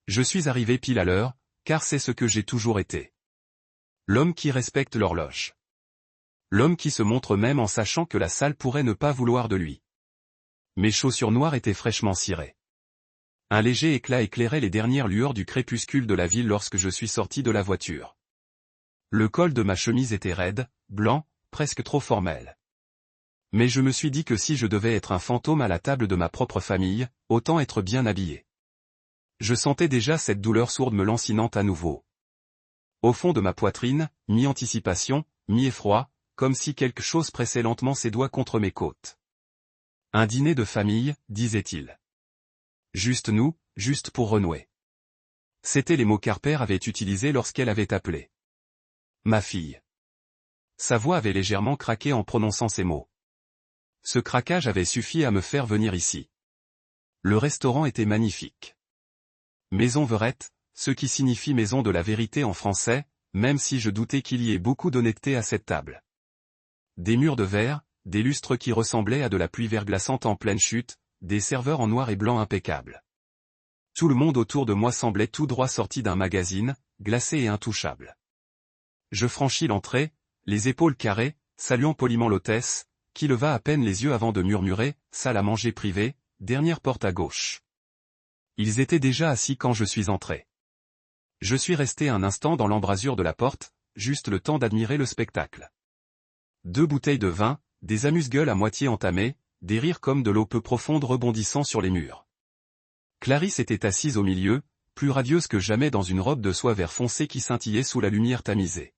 Je suis arrivé pile à l'heure, car c'est ce que j'ai toujours été. L'homme qui respecte l'horloge. L'homme qui se montre même en sachant que la salle pourrait ne pas vouloir de lui. Mes chaussures noires étaient fraîchement cirées. Un léger éclat éclairait les dernières lueurs du crépuscule de la ville lorsque je suis sorti de la voiture. Le col de ma chemise était raide, blanc, presque trop formel. Mais je me suis dit que si je devais être un fantôme à la table de ma propre famille, autant être bien habillé. Je sentais déjà cette douleur sourde me lancinante à nouveau. Au fond de ma poitrine, mi-anticipation, mi-effroi, comme si quelque chose pressait lentement ses doigts contre mes côtes. Un dîner de famille, disait-il. Juste nous, juste pour renouer. C'étaient les mots qu'Harper avait utilisés lorsqu'elle avait appelé. Ma fille. Sa voix avait légèrement craqué en prononçant ces mots. Ce craquage avait suffi à me faire venir ici. Le restaurant était magnifique. Maison Verette, ce qui signifie maison de la vérité en français, même si je doutais qu'il y ait beaucoup d'honnêteté à cette table. Des murs de verre, des lustres qui ressemblaient à de la pluie verglaçante en pleine chute, des serveurs en noir et blanc impeccables. Tout le monde autour de moi semblait tout droit sorti d'un magazine, glacé et intouchable. Je franchis l'entrée, les épaules carrées, saluant poliment l'hôtesse, qui leva à peine les yeux avant de murmurer, salle à manger privée, dernière porte à gauche. Ils étaient déjà assis quand je suis entré. Je suis resté un instant dans l'embrasure de la porte, juste le temps d'admirer le spectacle. 2 bouteilles de vin, des amuse-gueules à moitié entamées, des rires comme de l'eau peu profonde rebondissant sur les murs. Clarisse était assise au milieu, plus radieuse que jamais dans une robe de soie vert foncé qui scintillait sous la lumière tamisée.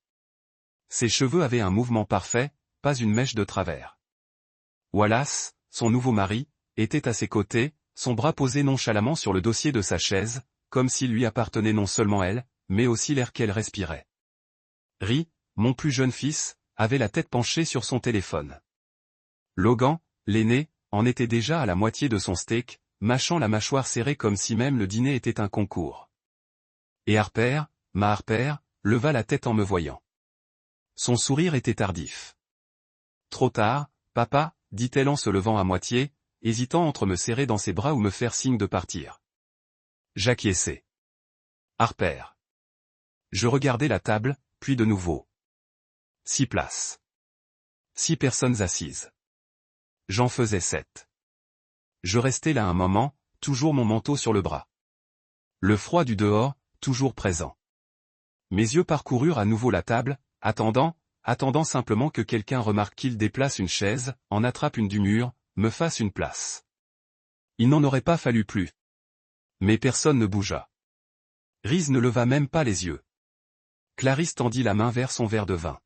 Ses cheveux avaient un mouvement parfait, pas une mèche de travers. Wallace, son nouveau mari, était à ses côtés, son bras posé nonchalamment sur le dossier de sa chaise, comme s'il lui appartenait non seulement elle, mais aussi l'air qu'elle respirait. Ri, mon plus jeune fils, avait la tête penchée sur son téléphone. Logan, l'aîné, en était déjà à la moitié de son steak, mâchant la mâchoire serrée comme si même le dîner était un concours. Et Harper, ma Harper, leva la tête en me voyant. Son sourire était tardif. Trop tard, papa, dit-elle en se levant à moitié, hésitant entre me serrer dans ses bras ou me faire signe de partir. J'acquiesçai. Harper. Je regardai la table, puis de nouveau. 6 places. 6 personnes assises. J'en faisais 7. Je restai là un moment, toujours mon manteau sur le bras. Le froid du dehors, toujours présent. Mes yeux parcoururent à nouveau la table, attendant simplement que quelqu'un remarque qu'il déplace une chaise, en attrape une du mur, me fasse une place. Il n'en aurait pas fallu plus. Mais personne ne bougea. Reese ne leva même pas les yeux. Clarisse tendit la main vers son verre de vin.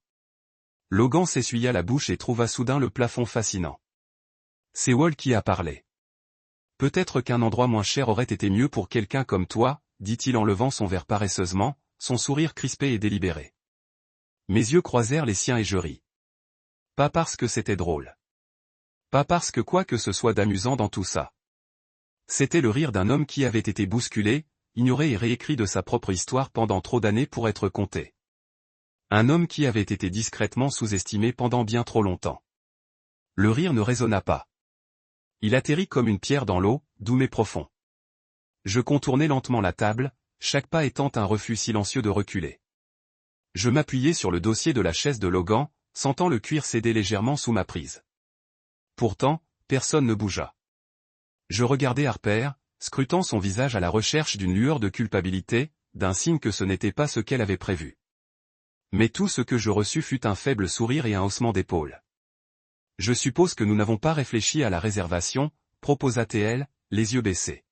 Logan s'essuya la bouche et trouva soudain le plafond fascinant. C'est Wall qui a parlé. Peut-être qu'un endroit moins cher aurait été mieux pour quelqu'un comme toi, dit-il en levant son verre paresseusement, son sourire crispé et délibéré. Mes yeux croisèrent les siens et je ris. Pas parce que c'était drôle. Pas parce que quoi que ce soit d'amusant dans tout ça. C'était le rire d'un homme qui avait été bousculé, ignoré et réécrit de sa propre histoire pendant trop d'années pour être conté. Un homme qui avait été discrètement sous-estimé pendant bien trop longtemps. Le rire ne résonna pas. Il atterrit comme une pierre dans l'eau, doux mais profond. Je contournai lentement la table, chaque pas étant un refus silencieux de reculer. Je m'appuyai sur le dossier de la chaise de Logan, sentant le cuir céder légèrement sous ma prise. Pourtant, personne ne bougea. Je regardai Harper, scrutant son visage à la recherche d'une lueur de culpabilité, d'un signe que ce n'était pas ce qu'elle avait prévu. Mais tout ce que je reçus fut un faible sourire et un haussement d'épaules. Je suppose que nous n'avons pas réfléchi à la réservation, proposa-t-elle, les yeux baissés.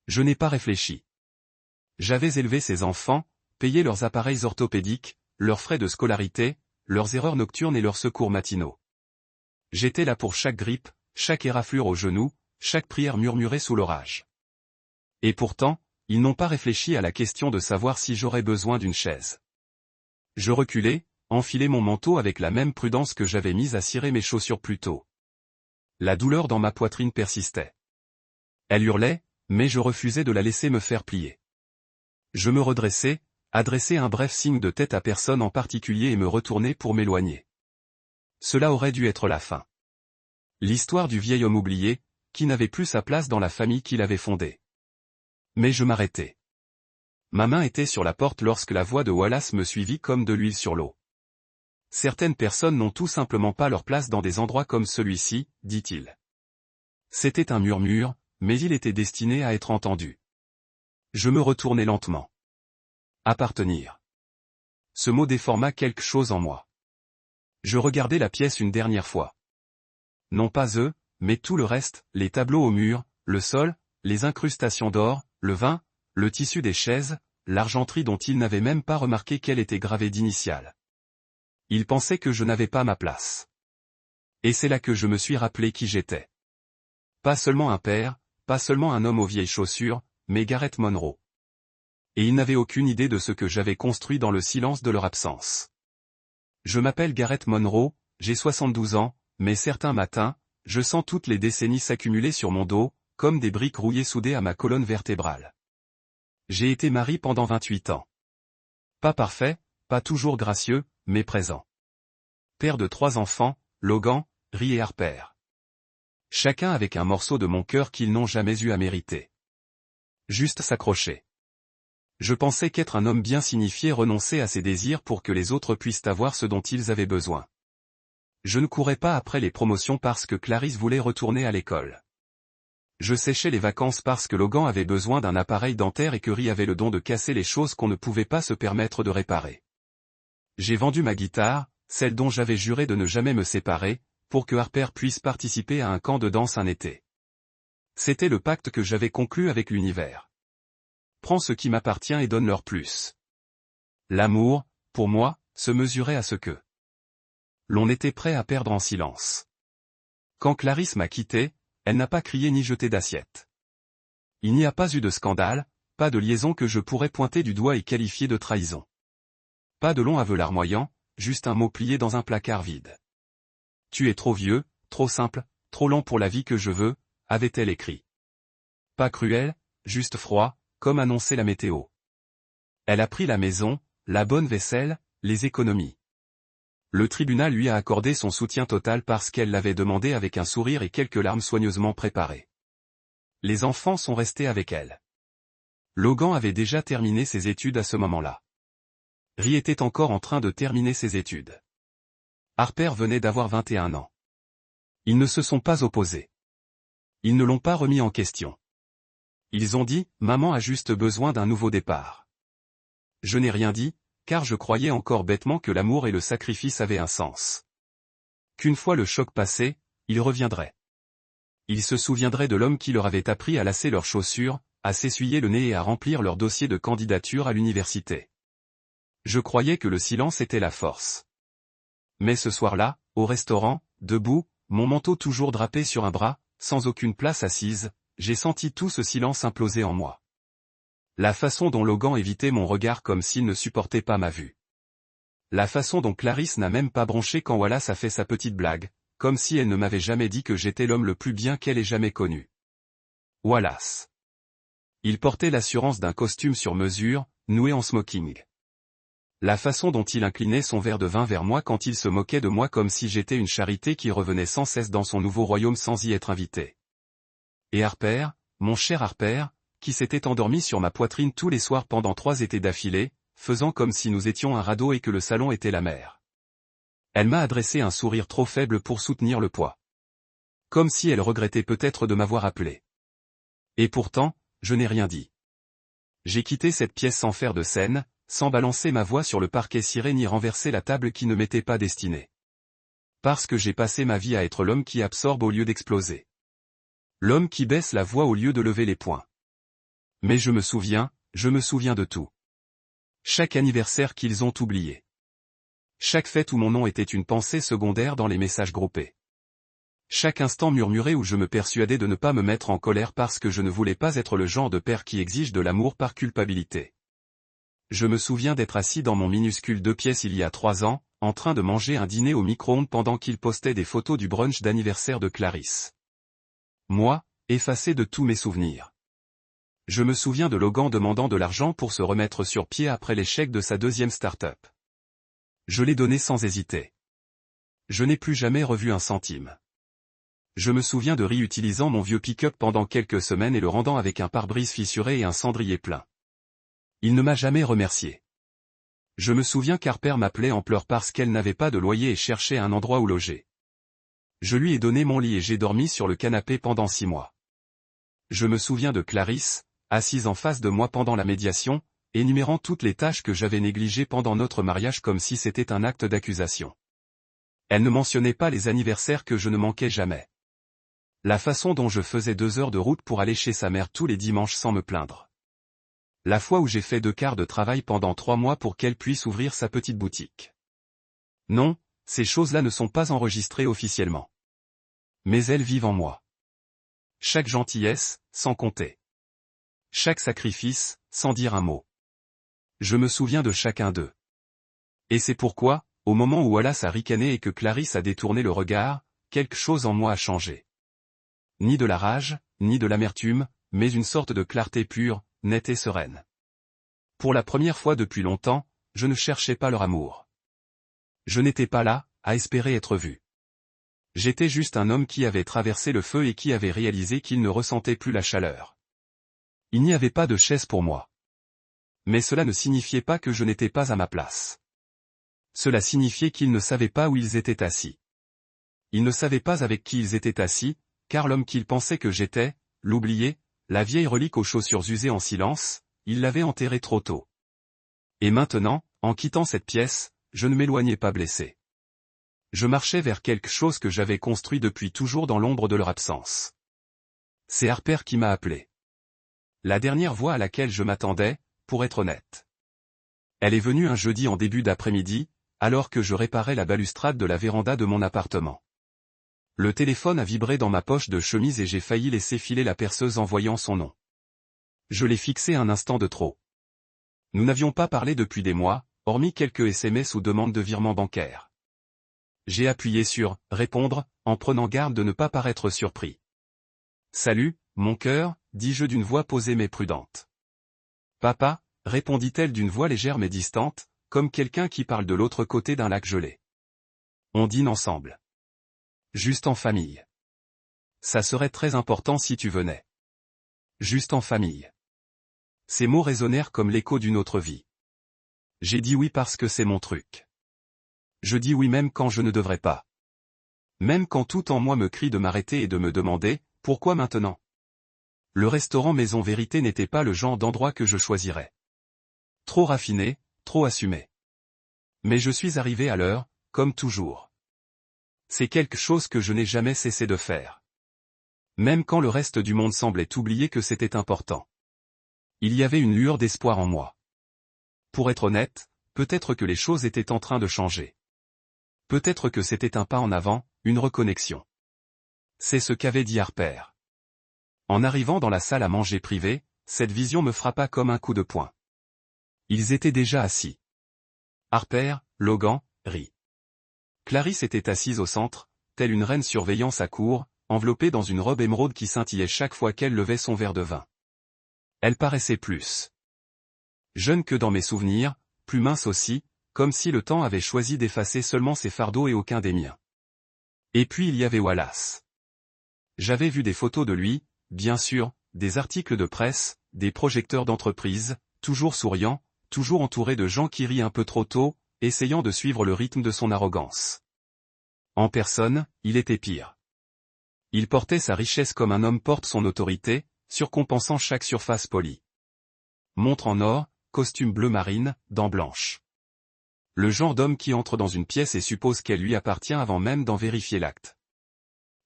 Je n'ai pas réfléchi. J'avais élevé ces enfants, payé leurs appareils orthopédiques, leurs frais de scolarité, leurs erreurs nocturnes et leurs secours matinaux. J'étais là pour chaque grippe, chaque éraflure au genou, chaque prière murmurée sous l'orage. Et pourtant, ils n'ont pas réfléchi à la question de savoir si j'aurais besoin d'une chaise. Je reculai, enfilai mon manteau avec la même prudence que j'avais mise à cirer mes chaussures plus tôt. La douleur dans ma poitrine persistait. Elle hurlait, mais je refusais de la laisser me faire plier. Je me redressai, adressai un bref signe de tête à personne en particulier et me retournai pour m'éloigner. Cela aurait dû être la fin. L'histoire du vieil homme oublié, qui n'avait plus sa place dans la famille qu'il avait fondée. Mais je m'arrêtai. Ma main était sur la porte lorsque la voix de Wallace me suivit comme de l'huile sur l'eau. Certaines personnes n'ont tout simplement pas leur place dans des endroits comme celui-ci, dit-il. C'était un murmure, mais il était destiné à être entendu. Je me retournai lentement. Appartenir. Ce mot déforma quelque chose en moi. Je regardai la pièce une dernière fois. Non pas eux, mais tout le reste, les tableaux au mur, le sol, les incrustations d'or, le vin, le tissu des chaises, l'argenterie dont il n'avait même pas remarqué qu'elle était gravée d'initiales. Il pensait que je n'avais pas ma place. Et c'est là que je me suis rappelé qui j'étais. Pas seulement un père, pas seulement un homme aux vieilles chaussures, mais Gareth Monroe. Et ils n'avaient aucune idée de ce que j'avais construit dans le silence de leur absence. Je m'appelle Gareth Monroe, j'ai 72 ans, mais certains matins, je sens toutes les décennies s'accumuler sur mon dos, comme des briques rouillées soudées à ma colonne vertébrale. J'ai été mari pendant 28 ans. Pas parfait, pas toujours gracieux, mais présent. Père de 3 enfants, Logan, Ri et Harper. Chacun avec un morceau de mon cœur qu'ils n'ont jamais eu à mériter. Juste s'accrocher. Je pensais qu'être un homme bien signifiait renoncer à ses désirs pour que les autres puissent avoir ce dont ils avaient besoin. Je ne courais pas après les promotions parce que Clarisse voulait retourner à l'école. Je séchais les vacances parce que Logan avait besoin d'un appareil dentaire et que Ri avait le don de casser les choses qu'on ne pouvait pas se permettre de réparer. J'ai vendu ma guitare, celle dont j'avais juré de ne jamais me séparer, pour que Harper puisse participer à un camp de danse un été. C'était le pacte que j'avais conclu avec l'univers. Prends ce qui m'appartient et donne-leur plus. L'amour, pour moi, se mesurait à ce que l'on était prêt à perdre en silence. Quand Clarisse m'a quitté, elle n'a pas crié ni jeté d'assiette. Il n'y a pas eu de scandale, pas de liaison que je pourrais pointer du doigt et qualifier de trahison. Pas de long aveu larmoyant, juste un mot plié dans un placard vide. Tu es trop vieux, trop simple, trop lent pour la vie que je veux, avait-elle écrit. Pas cruel, juste froid, comme annonçait la météo. Elle a pris la maison, la bonne vaisselle, les économies. Le tribunal lui a accordé son soutien total parce qu'elle l'avait demandé avec un sourire et quelques larmes soigneusement préparées. Les enfants sont restés avec elle. Logan avait déjà terminé ses études à ce moment-là. Ri était encore en train de terminer ses études. Harper venait d'avoir 21 ans. Ils ne se sont pas opposés. Ils ne l'ont pas remis en question. Ils ont dit, maman a juste besoin d'un nouveau départ. Je n'ai rien dit, car je croyais encore bêtement que l'amour et le sacrifice avaient un sens. Qu'une fois le choc passé, ils reviendraient. Ils se souviendraient de l'homme qui leur avait appris à lasser leurs chaussures, à s'essuyer le nez et à remplir leur dossier de candidature à l'université. Je croyais que le silence était la force. Mais ce soir-là, au restaurant, debout, mon manteau toujours drapé sur un bras, sans aucune place assise, j'ai senti tout ce silence imploser en moi. La façon dont Logan évitait mon regard comme s'il ne supportait pas ma vue. La façon dont Clarisse n'a même pas bronché quand Wallace a fait sa petite blague, comme si elle ne m'avait jamais dit que j'étais l'homme le plus bien qu'elle ait jamais connu. Wallace. Il portait l'assurance d'un costume sur mesure, noué en smoking. La façon dont il inclinait son verre de vin vers moi quand il se moquait de moi comme si j'étais une charité qui revenait sans cesse dans son nouveau royaume sans y être invité. Et Harper, mon cher Harper, qui s'était endormi sur ma poitrine tous les soirs pendant 3 étés d'affilée, faisant comme si nous étions un radeau et que le salon était la mer. Elle m'a adressé un sourire trop faible pour soutenir le poids. Comme si elle regrettait peut-être de m'avoir appelé. Et pourtant, je n'ai rien dit. J'ai quitté cette pièce sans faire de scène, sans balancer ma voix sur le parquet ciré ni renverser la table qui ne m'était pas destinée. Parce que j'ai passé ma vie à être l'homme qui absorbe au lieu d'exploser. L'homme qui baisse la voix au lieu de lever les poings. Mais je me souviens de tout. Chaque anniversaire qu'ils ont oublié. Chaque fête où mon nom était une pensée secondaire dans les messages groupés. Chaque instant murmuré où je me persuadais de ne pas me mettre en colère parce que je ne voulais pas être le genre de père qui exige de l'amour par culpabilité. Je me souviens d'être assis dans mon minuscule 2 pièces il y a 3 ans, en train de manger un dîner au micro-ondes pendant qu'il postait des photos du brunch d'anniversaire de Clarisse. Moi, effacé de tous mes souvenirs. Je me souviens de Logan demandant de l'argent pour se remettre sur pied après l'échec de sa 2e start-up. Je l'ai donné sans hésiter. Je n'ai plus jamais revu un centime. Je me souviens de Ri utilisant mon vieux pick-up pendant quelques semaines et le rendant avec un pare-brise fissuré et un cendrier plein. Il ne m'a jamais remercié. Je me souviens qu'Harper m'appelait en pleurs parce qu'elle n'avait pas de loyer et cherchait un endroit où loger. Je lui ai donné mon lit et j'ai dormi sur le canapé pendant 6 mois. Je me souviens de Clarisse, assise en face de moi pendant la médiation, énumérant toutes les tâches que j'avais négligées pendant notre mariage comme si c'était un acte d'accusation. Elle ne mentionnait pas les anniversaires que je ne manquais jamais. La façon dont je faisais 2 heures de route pour aller chez sa mère tous les dimanches sans me plaindre. La fois où j'ai fait 2 quarts de travail pendant 3 mois pour qu'elle puisse ouvrir sa petite boutique. Non, ces choses-là ne sont pas enregistrées officiellement. Mais elles vivent en moi. Chaque gentillesse, sans compter. Chaque sacrifice, sans dire un mot. Je me souviens de chacun d'eux. Et c'est pourquoi, au moment où Wallace a ricané et que Clarisse a détourné le regard, quelque chose en moi a changé. Ni de la rage, ni de l'amertume, mais une sorte de clarté pure, nette et sereine. Pour la première fois depuis longtemps, je ne cherchais pas leur amour. Je n'étais pas là, à espérer être vu. J'étais juste un homme qui avait traversé le feu et qui avait réalisé qu'il ne ressentait plus la chaleur. Il n'y avait pas de chaise pour moi. Mais cela ne signifiait pas que je n'étais pas à ma place. Cela signifiait qu'ils ne savaient pas où ils étaient assis. Ils ne savaient pas avec qui ils étaient assis, car l'homme qu'ils pensaient que j'étais, l'oublié, la vieille relique aux chaussures usées en silence, ils l'avaient enterré trop tôt. Et maintenant, en quittant cette pièce, je ne m'éloignais pas blessé. Je marchais vers quelque chose que j'avais construit depuis toujours dans l'ombre de leur absence. C'est Harper qui m'a appelé. La dernière voix à laquelle je m'attendais, pour être honnête. Elle est venue un jeudi en début d'après-midi, alors que je réparais la balustrade de la véranda de mon appartement. Le téléphone a vibré dans ma poche de chemise et j'ai failli laisser filer la perceuse en voyant son nom. Je l'ai fixé un instant de trop. Nous n'avions pas parlé depuis des mois, hormis quelques SMS ou demandes de virement bancaire. J'ai appuyé sur « Répondre » en prenant garde de ne pas paraître surpris. « Salut, mon cœur » dis-je d'une voix posée mais prudente. « Papa » répondit-elle d'une voix légère mais distante, comme quelqu'un qui parle de l'autre côté d'un lac gelé. « On dîne ensemble. »« Juste en famille. »« Ça serait très important si tu venais. »« Juste en famille. » Ces mots résonnèrent comme l'écho d'une autre vie. J'ai dit oui parce que c'est mon truc. Je dis oui même quand je ne devrais pas. Même quand tout en moi me crie de m'arrêter et de me demander, pourquoi maintenant? Le restaurant Maison Vérité n'était pas le genre d'endroit que je choisirais. Trop raffiné, trop assumé. Mais je suis arrivé à l'heure, comme toujours. C'est quelque chose que je n'ai jamais cessé de faire. Même quand le reste du monde semblait oublier que c'était important. Il y avait une lueur d'espoir en moi. Pour être honnête, peut-être que les choses étaient en train de changer. Peut-être que c'était un pas en avant, une reconnexion. C'est ce qu'avait dit Harper. En arrivant dans la salle à manger privée, cette vision me frappa comme un coup de poing. Ils étaient déjà assis. Harper, Logan, rit. Clarisse était assise au centre, telle une reine surveillant sa cour, enveloppée dans une robe émeraude qui scintillait chaque fois qu'elle levait son verre de vin. Elle paraissait plus jeune que dans mes souvenirs, plus mince aussi, comme si le temps avait choisi d'effacer seulement ses fardeaux et aucun des miens. Et puis il y avait Wallace. J'avais vu des photos de lui, bien sûr, des articles de presse, des projecteurs d'entreprise, toujours souriant, toujours entouré de gens qui rient un peu trop tôt, essayant de suivre le rythme de son arrogance. En personne, il était pire. Il portait sa richesse comme un homme porte son autorité, surcompensant chaque surface polie. Montre en or, costume bleu marine, dents blanches. Le genre d'homme qui entre dans une pièce et suppose qu'elle lui appartient avant même d'en vérifier l'acte.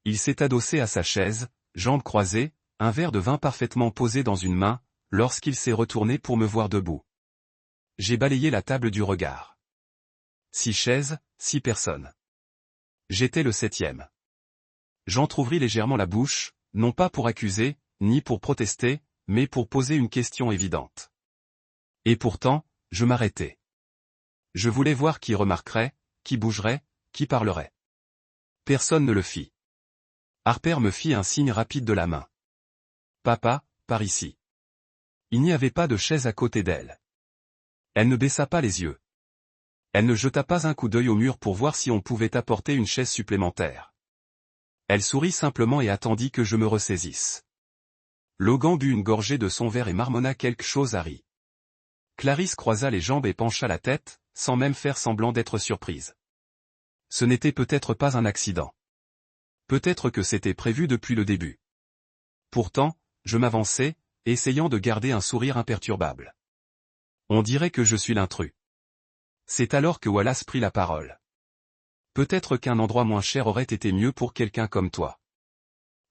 Il s'est adossé à sa chaise, jambes croisées, un verre de vin parfaitement posé dans une main, lorsqu'il s'est retourné pour me voir debout. J'ai balayé la table du regard. 6 chaises, 6 personnes. J'étais le 7e. J'entr'ouvris légèrement la bouche, non pas pour accuser, ni pour protester, mais pour poser une question évidente. Et pourtant, je m'arrêtais. Je voulais voir qui remarquerait, qui bougerait, qui parlerait. Personne ne le fit. Harper me fit un signe rapide de la main. Papa, par ici. Il n'y avait pas de chaise à côté d'elle. Elle ne baissa pas les yeux. Elle ne jeta pas un coup d'œil au mur pour voir si on pouvait apporter une chaise supplémentaire. Elle sourit simplement et attendit que je me ressaisisse. Logan but une gorgée de son verre et marmonna quelque chose à Harry. Clarisse croisa les jambes et pencha la tête, sans même faire semblant d'être surprise. Ce n'était peut-être pas un accident. Peut-être que c'était prévu depuis le début. Pourtant, je m'avançai, essayant de garder un sourire imperturbable. On dirait que je suis l'intrus. C'est alors que Wallace prit la parole. Peut-être qu'un endroit moins cher aurait été mieux pour quelqu'un comme toi.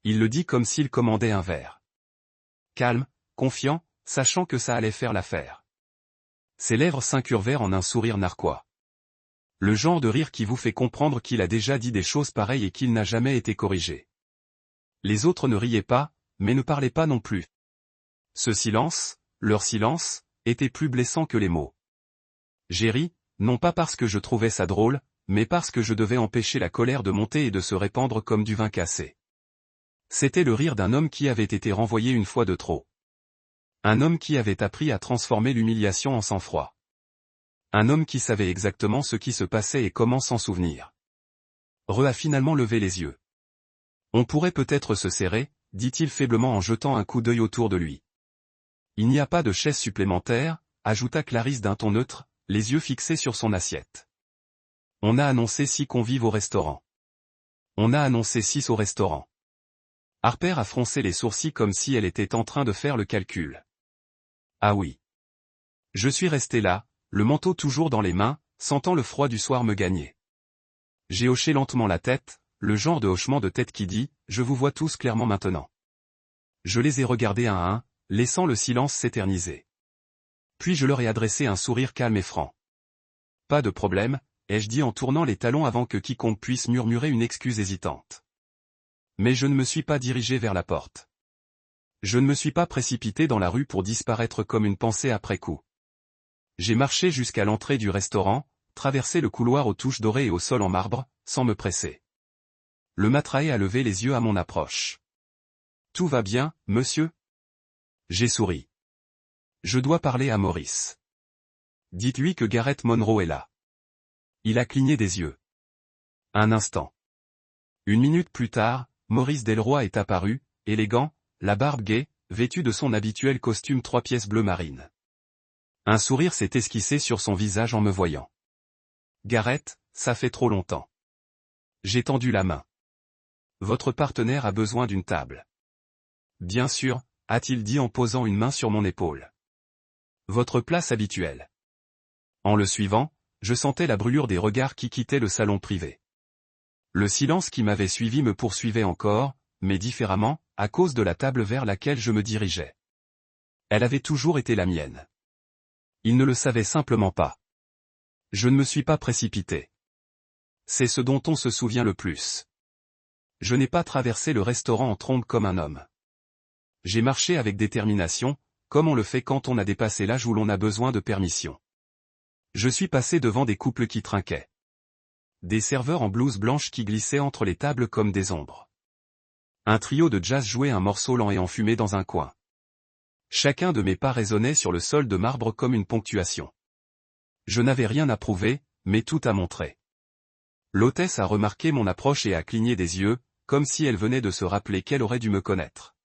Il le dit comme s'il commandait un verre. Calme, confiant, sachant que ça allait faire l'affaire. Ses lèvres s'incurvèrent en un sourire narquois. Le genre de rire qui vous fait comprendre qu'il a déjà dit des choses pareilles et qu'il n'a jamais été corrigé. Les autres ne riaient pas, mais ne parlaient pas non plus. Ce silence, leur silence, était plus blessant que les mots. J'ai ri, non pas parce que je trouvais ça drôle, mais parce que je devais empêcher la colère de monter et de se répandre comme du vin cassé. C'était le rire d'un homme qui avait été renvoyé une fois de trop. Un homme qui avait appris à transformer l'humiliation en sang-froid. Un homme qui savait exactement ce qui se passait et comment s'en souvenir. Re a finalement levé les yeux. On pourrait peut-être se serrer, dit-il faiblement en jetant un coup d'œil autour de lui. Il n'y a pas de chaise supplémentaire, ajouta Clarisse d'un ton neutre, les yeux fixés sur son assiette. On a annoncé 6 convives au restaurant. On a annoncé 6 au restaurant. Harper a froncé les sourcils comme si elle était en train de faire le calcul. Ah oui. Je suis resté là, le manteau toujours dans les mains, sentant le froid du soir me gagner. J'ai hoché lentement la tête, le genre de hochement de tête qui dit « Je vous vois tous clairement maintenant ». Je les ai regardés un à un, laissant le silence s'éterniser. Puis je leur ai adressé un sourire calme et franc. « Pas de problème », ai-je dit en tournant les talons avant que quiconque puisse murmurer une excuse hésitante. Mais je ne me suis pas dirigé vers la porte. Je ne me suis pas précipité dans la rue pour disparaître comme une pensée après coup. J'ai marché jusqu'à l'entrée du restaurant, traversé le couloir aux touches dorées et au sol en marbre, sans me presser. Le matraé a levé les yeux à mon approche. « Tout va bien, monsieur ?» J'ai souri. « Je dois parler à Maurice. Dites-lui que Gareth Monroe est là. » Il a cligné des yeux. Un instant. 1 minute plus tard, Maurice Delroy est apparu, élégant, la barbe gaie, vêtu de son habituel costume 3 pièces bleu marine. Un sourire s'est esquissé sur son visage en me voyant. « Gareth, ça fait trop longtemps. » J'ai tendu la main. « Votre partenaire a besoin d'une table. »« Bien sûr, » a-t-il dit en posant une main sur mon épaule. « Votre place habituelle. » En le suivant, je sentais la brûlure des regards qui quittaient le salon privé. Le silence qui m'avait suivi me poursuivait encore, mais différemment, à cause de la table vers laquelle je me dirigeais. Elle avait toujours été la mienne. Il ne le savait simplement pas. Je ne me suis pas précipité. C'est ce dont on se souvient le plus. Je n'ai pas traversé le restaurant en trombe comme un homme. J'ai marché avec détermination, comme on le fait quand on a dépassé l'âge où l'on a besoin de permission. Je suis passé devant des couples qui trinquaient. Des serveurs en blouse blanche qui glissaient entre les tables comme des ombres. Un trio de jazz jouait un morceau lent et enfumé dans un coin. Chacun de mes pas résonnait sur le sol de marbre comme une ponctuation. Je n'avais rien à prouver, mais tout à montrer. L'hôtesse a remarqué mon approche et a cligné des yeux, comme si elle venait de se rappeler qu'elle aurait dû me connaître.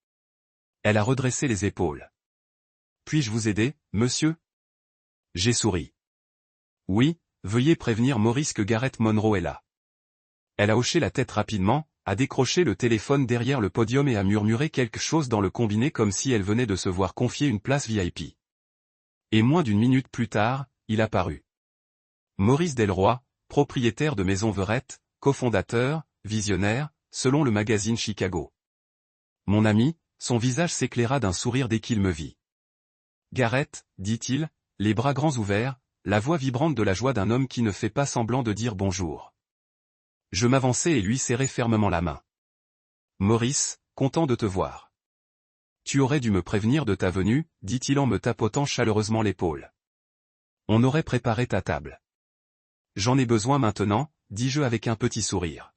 Elle a redressé les épaules. « Puis-je vous aider, monsieur ?» J'ai souri. « Oui, veuillez prévenir Maurice que Gareth Monroe est là. » Elle a hoché la tête rapidement, a décroché le téléphone derrière le podium et a murmuré quelque chose dans le combiné comme si elle venait de se voir confier une place VIP. Et moins d'1 minute plus tard, il apparut. Maurice Delroy, propriétaire de Maison Verette, cofondateur, visionnaire, selon le magazine Chicago. Mon ami, son visage s'éclaira d'un sourire dès qu'il me vit. « Gareth, » dit-il, les bras grands ouverts, la voix vibrante de la joie d'un homme qui ne fait pas semblant de dire bonjour. Je m'avançai et lui serrai fermement la main. « Maurice, content de te voir. »« Tu aurais dû me prévenir de ta venue, » dit-il en me tapotant chaleureusement l'épaule. « On aurait préparé ta table. »« J'en ai besoin maintenant, » dis-je avec un petit sourire.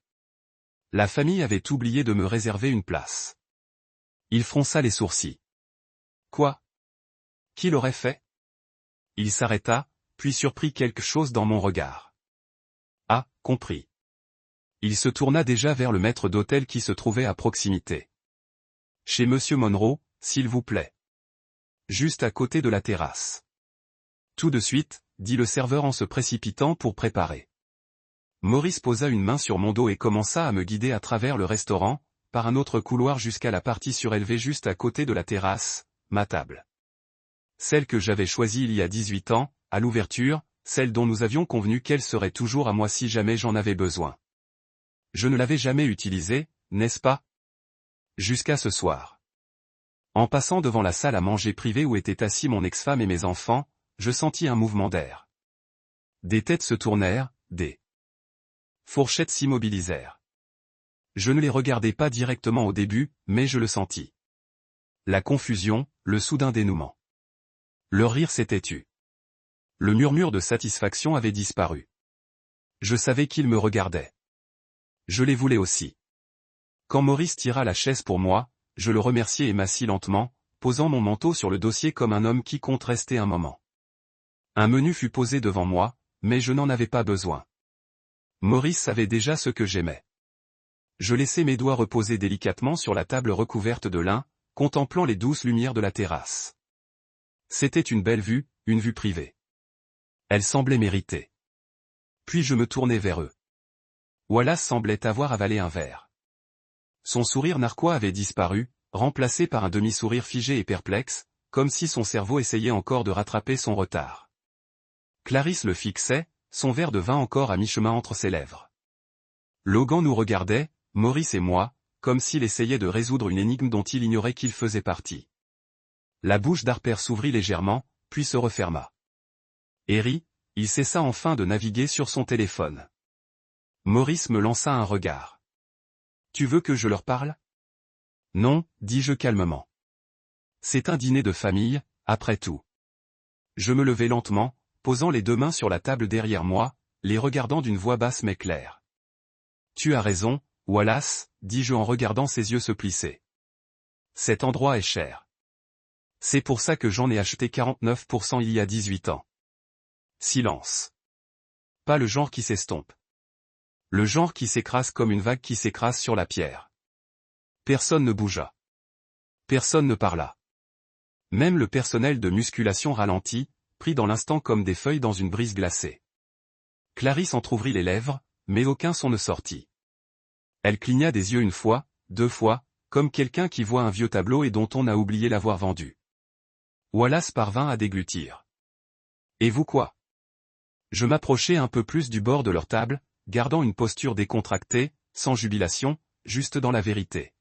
La famille avait oublié de me réserver une place. Il fronça les sourcils. « Quoi ? Qui l'aurait fait ?» Il s'arrêta, puis surprit quelque chose dans mon regard. « Ah, compris. » Il se tourna déjà vers le maître d'hôtel qui se trouvait à proximité. « Chez Monsieur Monroe, s'il vous plaît. Juste à côté de la terrasse. » Tout de suite, dit le serveur en se précipitant pour préparer. Maurice posa une main sur mon dos et commença à me guider à travers le restaurant, par un autre couloir jusqu'à la partie surélevée juste à côté de la terrasse, ma table. Celle que j'avais choisie il y a 18 ans, à l'ouverture, celle dont nous avions convenu qu'elle serait toujours à moi si jamais j'en avais besoin. Je ne l'avais jamais utilisée, n'est-ce pas? Jusqu'à ce soir. En passant devant la salle à manger privée où étaient assis mon ex-femme et mes enfants, je sentis un mouvement d'air. Des têtes se tournèrent, des fourchettes s'immobilisèrent. Je ne les regardais pas directement au début, mais je le sentis. La confusion, le soudain dénouement. Le rire s'était tu. Le murmure de satisfaction avait disparu. Je savais qu'ils me regardaient. Je les voulais aussi. Quand Maurice tira la chaise pour moi, je le remerciai et m'assis lentement, posant mon manteau sur le dossier comme un homme qui compte rester un moment. Un menu fut posé devant moi, mais je n'en avais pas besoin. Maurice savait déjà ce que j'aimais. Je laissai mes doigts reposer délicatement sur la table recouverte de lin, contemplant les douces lumières de la terrasse. C'était une belle vue, une vue privée. Elle semblait méritée. Puis je me tournai vers eux. Wallace semblait avoir avalé un verre. Son sourire narquois avait disparu, remplacé par un demi-sourire figé et perplexe, comme si son cerveau essayait encore de rattraper son retard. Clarisse le fixait, son verre de vin encore à mi-chemin entre ses lèvres. Logan nous regardait, Maurice et moi, comme s'il essayait de résoudre une énigme dont il ignorait qu'il faisait partie. La bouche d'Harper s'ouvrit légèrement, puis se referma. Harry, il cessa enfin de naviguer sur son téléphone. Maurice me lança un regard. « Tu veux que je leur parle ?» « Non, dis-je calmement. C'est un dîner de famille, après tout. » Je me levai lentement, posant les deux mains sur la table derrière moi, les regardant d'une voix basse mais claire. « Tu as raison, Wallace, dis-je en regardant ses yeux se plisser. Cet endroit est cher. C'est pour ça que j'en ai acheté 49% il y a 18 ans. Silence. Pas le genre qui s'estompe. Le genre qui s'écrase comme une vague qui s'écrase sur la pierre. Personne ne bougea. Personne ne parla. Même le personnel de musculation ralentit, pris dans l'instant comme des feuilles dans une brise glacée. Clarisse entr'ouvrit les lèvres, mais aucun son ne sortit. Elle cligna des yeux une fois, deux fois, comme quelqu'un qui voit un vieux tableau et dont on a oublié l'avoir vendu. Wallace parvint à déglutir. « Et vous quoi ?» Je m'approchai un peu plus du bord de leur table, gardant une posture décontractée, sans jubilation, juste dans la vérité.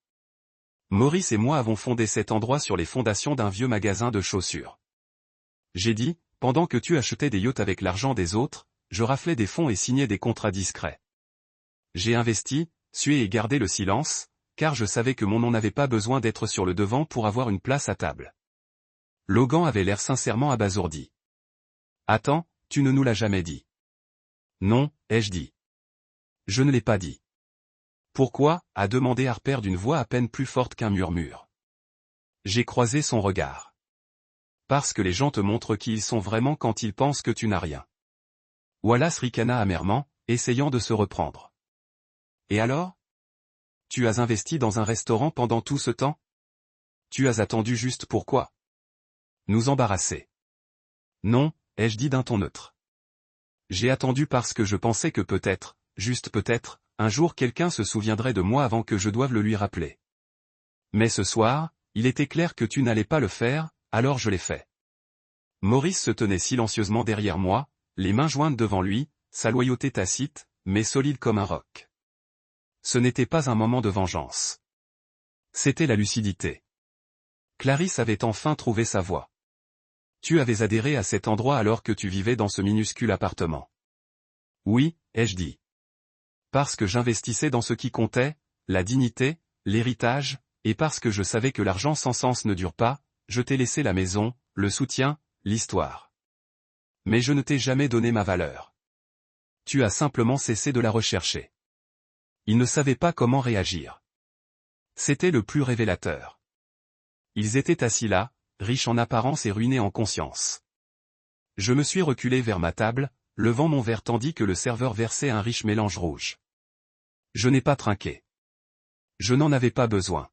Maurice et moi avons fondé cet endroit sur les fondations d'un vieux magasin de chaussures. J'ai dit, pendant que tu achetais des yachts avec l'argent des autres, je raflais des fonds et signais des contrats discrets. J'ai investi, sué et gardé le silence, car je savais que mon nom n'avait pas besoin d'être sur le devant pour avoir une place à table. Logan avait l'air sincèrement abasourdi. « Attends, tu ne nous l'as jamais dit. »« Non, ai-je dit. »« Je ne l'ai pas dit. »« Pourquoi ?» a demandé Harper d'une voix à peine plus forte qu'un murmure. J'ai croisé son regard. « Parce que les gens te montrent qui ils sont vraiment quand ils pensent que tu n'as rien. » Wallace ricana amèrement, essayant de se reprendre. « Et alors ? Tu as investi dans un restaurant pendant tout ce temps ? Tu as attendu juste pourquoi ? Nous embarrasser. Non, ai-je dit d'un ton neutre. J'ai attendu parce que je pensais que peut-être, juste peut-être, un jour quelqu'un se souviendrait de moi avant que je doive le lui rappeler. Mais ce soir, il était clair que tu n'allais pas le faire, alors je l'ai fait. Maurice se tenait silencieusement derrière moi, les mains jointes devant lui, sa loyauté tacite, mais solide comme un roc. Ce n'était pas un moment de vengeance. C'était la lucidité. Clarisse avait enfin trouvé sa voie. Tu avais adhéré à cet endroit alors que tu vivais dans ce minuscule appartement. Oui, ai-je dit. Parce que j'investissais dans ce qui comptait, la dignité, l'héritage, et parce que je savais que l'argent sans sens ne dure pas, je t'ai laissé la maison, le soutien, l'histoire. Mais je ne t'ai jamais donné ma valeur. Tu as simplement cessé de la rechercher. Ils ne savaient pas comment réagir. C'était le plus révélateur. Ils étaient assis là, riches en apparence et ruinés en conscience. Je me suis reculé vers ma table, levant mon verre tandis que le serveur versait un riche mélange rouge. Je n'ai pas trinqué. Je n'en avais pas besoin.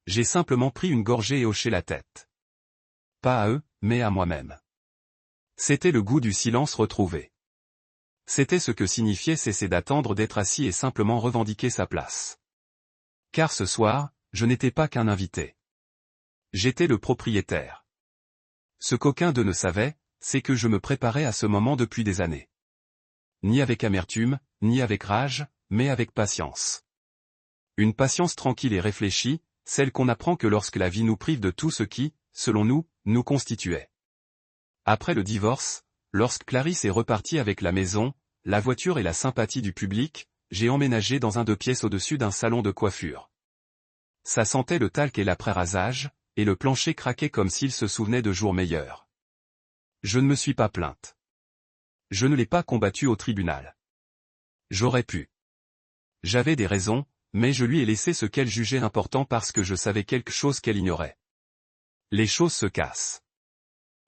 J'ai simplement pris une gorgée et hoché la tête. Pas à eux, mais à moi-même. C'était le goût du silence retrouvé. C'était ce que signifiait cesser d'attendre d'être assis et simplement revendiquer sa place. Car ce soir, je n'étais pas qu'un invité. J'étais le propriétaire. Ce qu'aucun d'eux ne savait, c'est que je me préparais à ce moment depuis des années. Ni avec amertume, ni avec rage, mais avec patience. Une patience tranquille et réfléchie, celle qu'on apprend que lorsque la vie nous prive de tout ce qui, selon nous, nous constituait. Après le divorce, lorsque Clarisse est repartie avec la maison, la voiture et la sympathie du public, j'ai emménagé dans un 2 pièces au-dessus d'un salon de coiffure. Ça sentait le talc et l'après-rasage, et le plancher craquait comme s'il se souvenait de jours meilleurs. Je ne me suis pas plainte. Je ne l'ai pas combattu au tribunal. J'aurais pu. J'avais des raisons, mais je lui ai laissé ce qu'elle jugeait important parce que je savais quelque chose qu'elle ignorait. Les choses se cassent.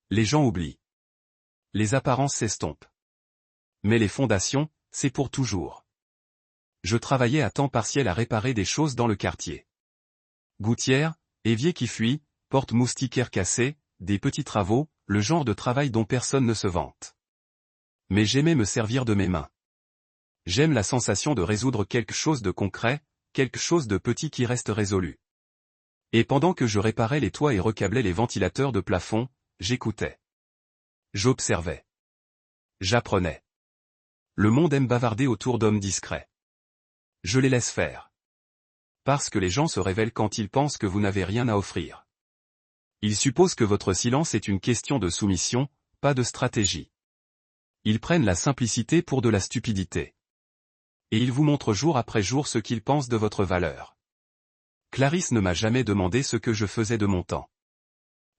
Les gens oublient. Les apparences s'estompent. Mais les fondations, c'est pour toujours. Je travaillais à temps partiel à réparer des choses dans le quartier. Gouttières, évier qui fuit, porte moustiquaires cassées, des petits travaux, le genre de travail dont personne ne se vante. Mais j'aimais me servir de mes mains. J'aime la sensation de résoudre quelque chose de concret, quelque chose de petit qui reste résolu. Et pendant que je réparais les toits et recablais les ventilateurs de plafond, j'écoutais. J'observais. J'apprenais. Le monde aime bavarder autour d'hommes discrets. Je les laisse faire. Parce que les gens se révèlent quand ils pensent que vous n'avez rien à offrir. Ils supposent que votre silence est une question de soumission, pas de stratégie. Ils prennent la simplicité pour de la stupidité. Et ils vous montrent jour après jour ce qu'ils pensent de votre valeur. Clarisse ne m'a jamais demandé ce que je faisais de mon temps.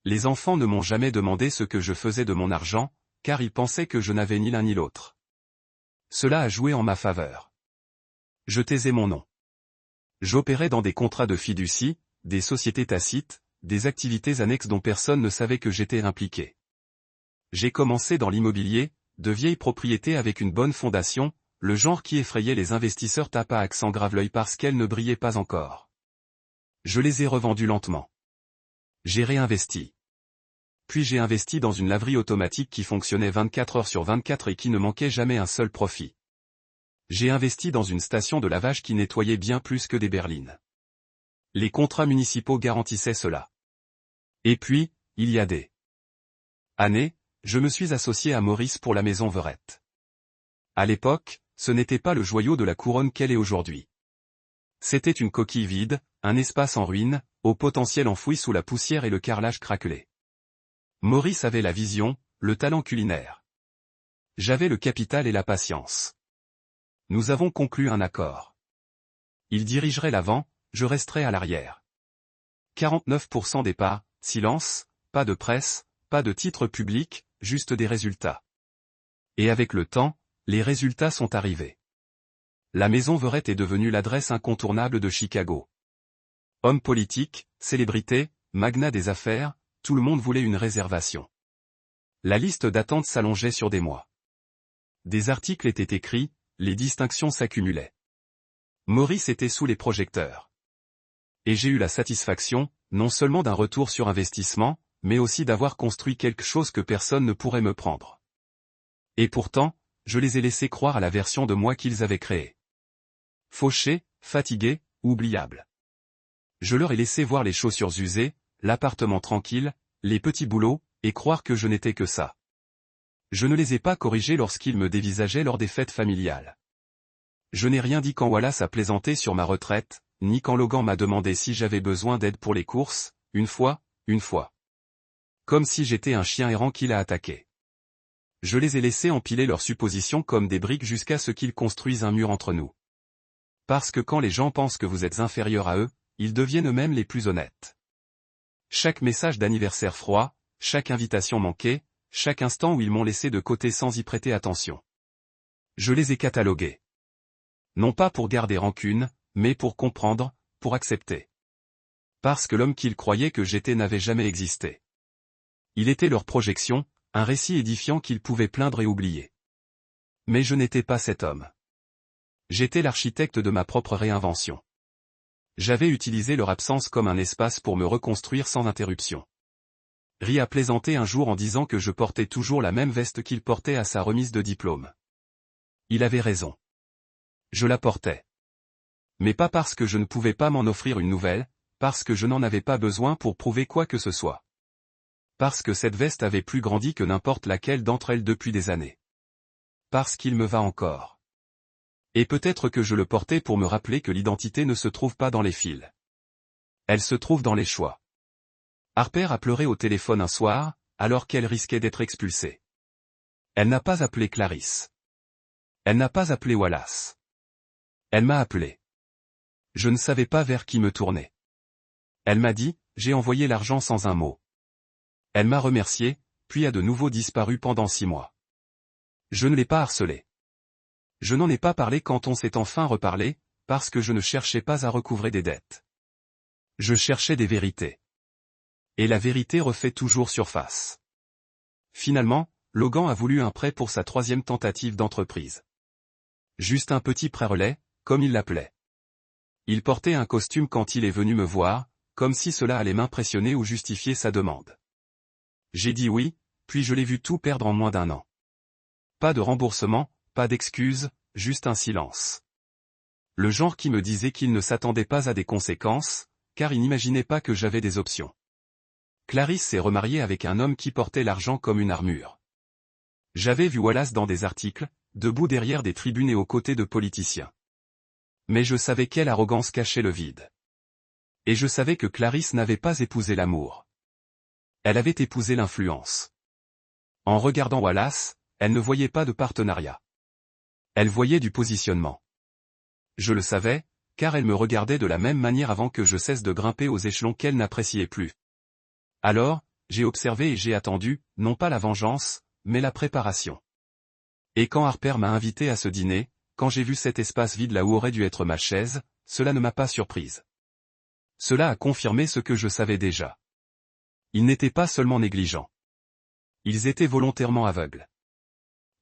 Les enfants ne m'ont jamais demandé ce que je faisais de mon argent, car ils pensaient que je n'avais ni l'un ni l'autre. Cela a joué en ma faveur. Je taisais mon nom. J'opérais dans des contrats de fiducie, des sociétés tacites, des activités annexes dont personne ne savait que j'étais impliqué. J'ai commencé dans l'immobilier, de vieilles propriétés avec une bonne fondation, le genre qui effrayait les investisseurs tape à accent grave l'œil parce qu'elles ne brillaient pas encore. Je les ai revendues lentement. J'ai réinvesti. Puis j'ai investi dans une laverie automatique qui fonctionnait 24 heures sur 24 et qui ne manquait jamais un seul profit. J'ai investi dans une station de lavage qui nettoyait bien plus que des berlines. Les contrats municipaux garantissaient cela. Et puis, il y a des années, je me suis associé à Maurice pour la maison Verette. À l'époque, ce n'était pas le joyau de la couronne qu'elle est aujourd'hui. C'était une coquille vide, un espace en ruine, au potentiel enfoui sous la poussière et le carrelage craquelé. Maurice avait la vision, le talent culinaire. J'avais le capital et la patience. Nous avons conclu un accord. Il dirigerait l'avant, je resterais à l'arrière. 49% des parts, silence, pas de presse, pas de titre public, juste des résultats. Et avec le temps, les résultats sont arrivés. La maison Verette est devenue l'adresse incontournable de Chicago. Hommes politiques, célébrités, magnats des affaires, tout le monde voulait une réservation. La liste d'attente s'allongeait sur des mois. Des articles étaient écrits, les distinctions s'accumulaient. Maurice était sous les projecteurs. Et j'ai eu la satisfaction, non seulement d'un retour sur investissement, mais aussi d'avoir construit quelque chose que personne ne pourrait me prendre. Et pourtant, je les ai laissés croire à la version de moi qu'ils avaient créée. Fauché, fatigué, oubliable. Je leur ai laissé voir les chaussures usées, l'appartement tranquille, les petits boulots, et croire que je n'étais que ça. Je ne les ai pas corrigés lorsqu'ils me dévisageaient lors des fêtes familiales. Je n'ai rien dit quand Wallace a plaisanté sur ma retraite, ni quand Logan m'a demandé si j'avais besoin d'aide pour les courses, une fois. Comme si j'étais un chien errant qu'il a attaqué. Je les ai laissés empiler leurs suppositions comme des briques jusqu'à ce qu'ils construisent un mur entre nous. Parce que quand les gens pensent que vous êtes inférieur à eux, ils deviennent eux-mêmes les plus honnêtes. Chaque message d'anniversaire froid, chaque invitation manquée, chaque instant où ils m'ont laissé de côté sans y prêter attention. Je les ai catalogués. Non pas pour garder rancune, mais pour comprendre, pour accepter. Parce que l'homme qu'ils croyaient que j'étais n'avait jamais existé. Il était leur projection, un récit édifiant qu'ils pouvaient plaindre et oublier. Mais je n'étais pas cet homme. J'étais l'architecte de ma propre réinvention. J'avais utilisé leur absence comme un espace pour me reconstruire sans interruption. Ri a plaisanté un jour en disant que je portais toujours la même veste qu'il portait à sa remise de diplôme. Il avait raison. Je la portais. Mais pas parce que je ne pouvais pas m'en offrir une nouvelle, parce que je n'en avais pas besoin pour prouver quoi que ce soit. Parce que cette veste avait plus grandi que n'importe laquelle d'entre elles depuis des années. Parce qu'il me va encore. Et peut-être que je le portais pour me rappeler que l'identité ne se trouve pas dans les fils. Elle se trouve dans les choix. Harper a pleuré au téléphone un soir, alors qu'elle risquait d'être expulsée. Elle n'a pas appelé Clarisse. Elle n'a pas appelé Wallace. Elle m'a appelé. Je ne savais pas vers qui me tourner. Elle m'a dit, j'ai envoyé l'argent sans un mot. Elle m'a remercié, puis a de nouveau disparu pendant 6 mois. Je ne l'ai pas harcelée. Je n'en ai pas parlé quand on s'est enfin reparlé, parce que je ne cherchais pas à recouvrer des dettes. Je cherchais des vérités. Et la vérité refait toujours surface. Finalement, Logan a voulu un prêt pour sa 3e tentative d'entreprise. Juste un petit prêt relais, comme il l'appelait. Il portait un costume quand il est venu me voir, comme si cela allait m'impressionner ou justifier sa demande. J'ai dit oui, puis je l'ai vu tout perdre en moins d'1 an. Pas de remboursement, pas d'excuses, juste un silence. Le genre qui me disait qu'il ne s'attendait pas à des conséquences, car il n'imaginait pas que j'avais des options. Clarisse s'est remariée avec un homme qui portait l'argent comme une armure. J'avais vu Wallace dans des articles, debout derrière des tribunes et aux côtés de politiciens. Mais je savais quelle arrogance cachait le vide. Et je savais que Clarisse n'avait pas épousé l'amour. Elle avait épousé l'influence. En regardant Wallace, elle ne voyait pas de partenariat. Elle voyait du positionnement. Je le savais, car elle me regardait de la même manière avant que je cesse de grimper aux échelons qu'elle n'appréciait plus. Alors, j'ai observé et j'ai attendu, non pas la vengeance, mais la préparation. Et quand Harper m'a invité à ce dîner, quand j'ai vu cet espace vide là où aurait dû être ma chaise, cela ne m'a pas surprise. Cela a confirmé ce que je savais déjà. Ils n'étaient pas seulement négligents. Ils étaient volontairement aveugles.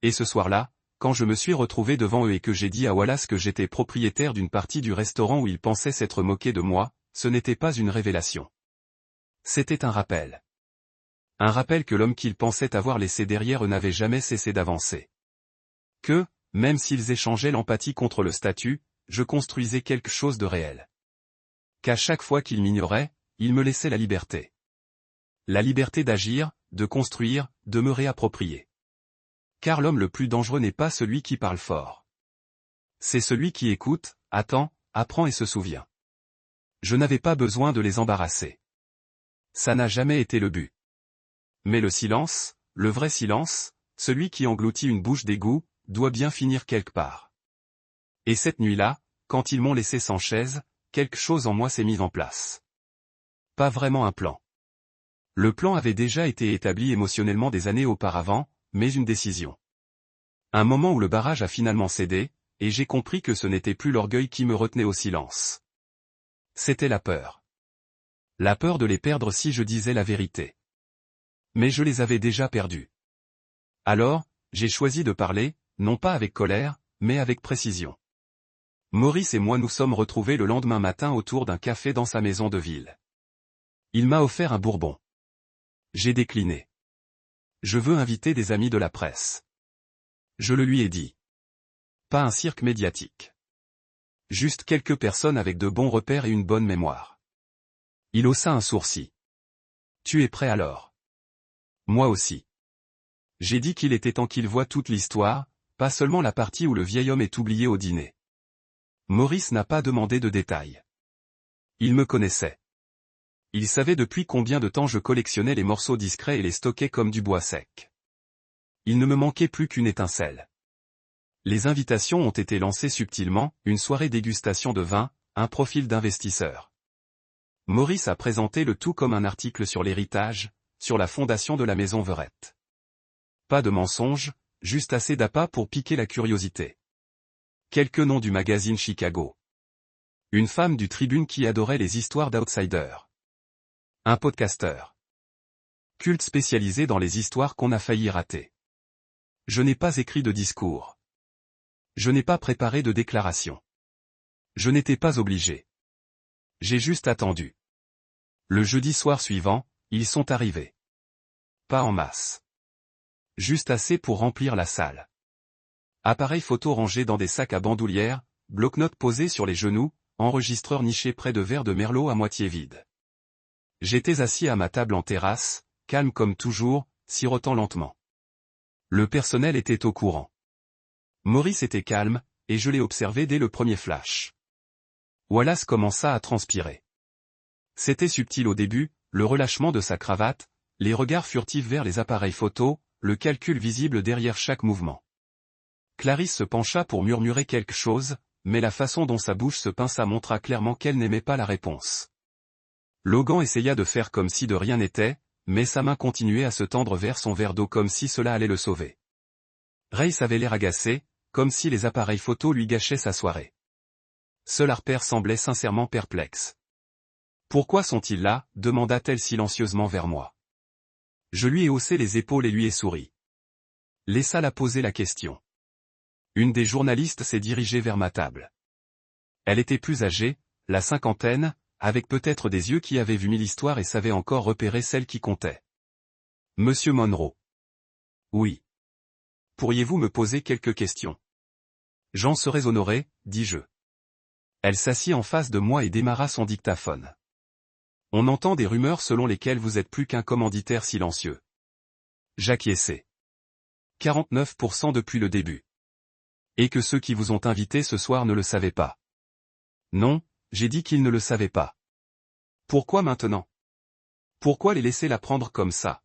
Et ce soir-là, quand je me suis retrouvé devant eux et que j'ai dit à Wallace que j'étais propriétaire d'une partie du restaurant où ils pensaient s'être moqués de moi, ce n'était pas une révélation. C'était un rappel. Un rappel que l'homme qu'ils pensaient avoir laissé derrière eux n'avait jamais cessé d'avancer. Que, même s'ils échangeaient l'empathie contre le statut, je construisais quelque chose de réel. Qu'à chaque fois qu'ils m'ignoraient, ils me laissaient la liberté. La liberté d'agir, de construire, de me réapproprier. Car l'homme le plus dangereux n'est pas celui qui parle fort. C'est celui qui écoute, attend, apprend et se souvient. Je n'avais pas besoin de les embarrasser. Ça n'a jamais été le but. Mais le silence, le vrai silence, celui qui engloutit une bouche d'égout, doit bien finir quelque part. Et cette nuit-là, quand ils m'ont laissé sans chaise, quelque chose en moi s'est mis en place. Pas vraiment un plan. Le plan avait déjà été établi émotionnellement des années auparavant, mais une décision. Un moment où le barrage a finalement cédé, et j'ai compris que ce n'était plus l'orgueil qui me retenait au silence. C'était la peur. La peur de les perdre si je disais la vérité. Mais je les avais déjà perdus. Alors, j'ai choisi de parler, non pas avec colère, mais avec précision. Maurice et moi nous sommes retrouvés le lendemain matin autour d'un café dans sa maison de ville. Il m'a offert un bourbon. J'ai décliné. Je veux inviter des amis de la presse. Je le lui ai dit. Pas un cirque médiatique. Juste quelques personnes avec de bons repères et une bonne mémoire. Il haussa un sourcil. Tu es prêt alors? Moi aussi. J'ai dit qu'il était temps qu'il voie toute l'histoire, pas seulement la partie où le vieil homme est oublié au dîner. Maurice n'a pas demandé de détails. Il me connaissait. Il savait depuis combien de temps je collectionnais les morceaux discrets et les stockais comme du bois sec. Il ne me manquait plus qu'une étincelle. Les invitations ont été lancées subtilement, une soirée dégustation de vin, un profil d'investisseur. Maurice a présenté le tout comme un article sur l'héritage, sur la fondation de la maison Verrette. Pas de mensonges, juste assez d'appât pour piquer la curiosité. Quelques noms du magazine Chicago. Une femme du Tribune qui adorait les histoires d'outsiders. Un podcasteur. Culte spécialisé dans les histoires qu'on a failli rater. Je n'ai pas écrit de discours. Je n'ai pas préparé de déclaration. Je n'étais pas obligé. J'ai juste attendu. Le jeudi soir suivant, ils sont arrivés. pas en masse. Juste assez pour remplir la salle. Appareil photo rangé dans des sacs à bandoulière, bloc-notes posé sur les genoux, enregistreur niché près de verres de merlot à moitié vide. J'étais assis à ma table en terrasse, calme comme toujours, sirotant lentement. Le personnel était au courant. Maurice était calme, et je l'ai observé dès le premier flash. Wallace commença à transpirer. C'était subtil au début, le relâchement de sa cravate, les regards furtifs vers les appareils photo, le calcul visible derrière chaque mouvement. Clarisse se pencha pour murmurer quelque chose, mais la façon dont sa bouche se pinça montra clairement qu'elle n'aimait pas la réponse. Logan essaya de faire comme si de rien n'était, mais sa main continuait à se tendre vers son verre d'eau comme si cela allait le sauver. Race avait l'air agacé, comme si les appareils photo lui gâchaient sa soirée. Seul Harper semblait sincèrement perplexe. « Pourquoi sont-ils là » demanda-t-elle silencieusement vers moi. Je lui ai haussé les épaules et lui ai souri. Laissa-la poser la question. Une des journalistes s'est dirigée vers ma table. Elle était plus âgée, la cinquantaine, avec peut-être des yeux qui avaient vu mille histoires et savaient encore repérer celle qui comptait. Monsieur Monroe. Oui. Pourriez-vous me poser quelques questions? J'en serais honoré, dis-je. Elle s'assit en face de moi et démarra son dictaphone. On entend des rumeurs selon lesquelles vous êtes plus qu'un commanditaire silencieux. J'acquiesçai. 49% depuis le début. Et que ceux qui vous ont invité ce soir ne le savaient pas. Non, j'ai dit qu'ils ne le savaient pas. Pourquoi maintenant? Pourquoi les laisser la prendre comme ça?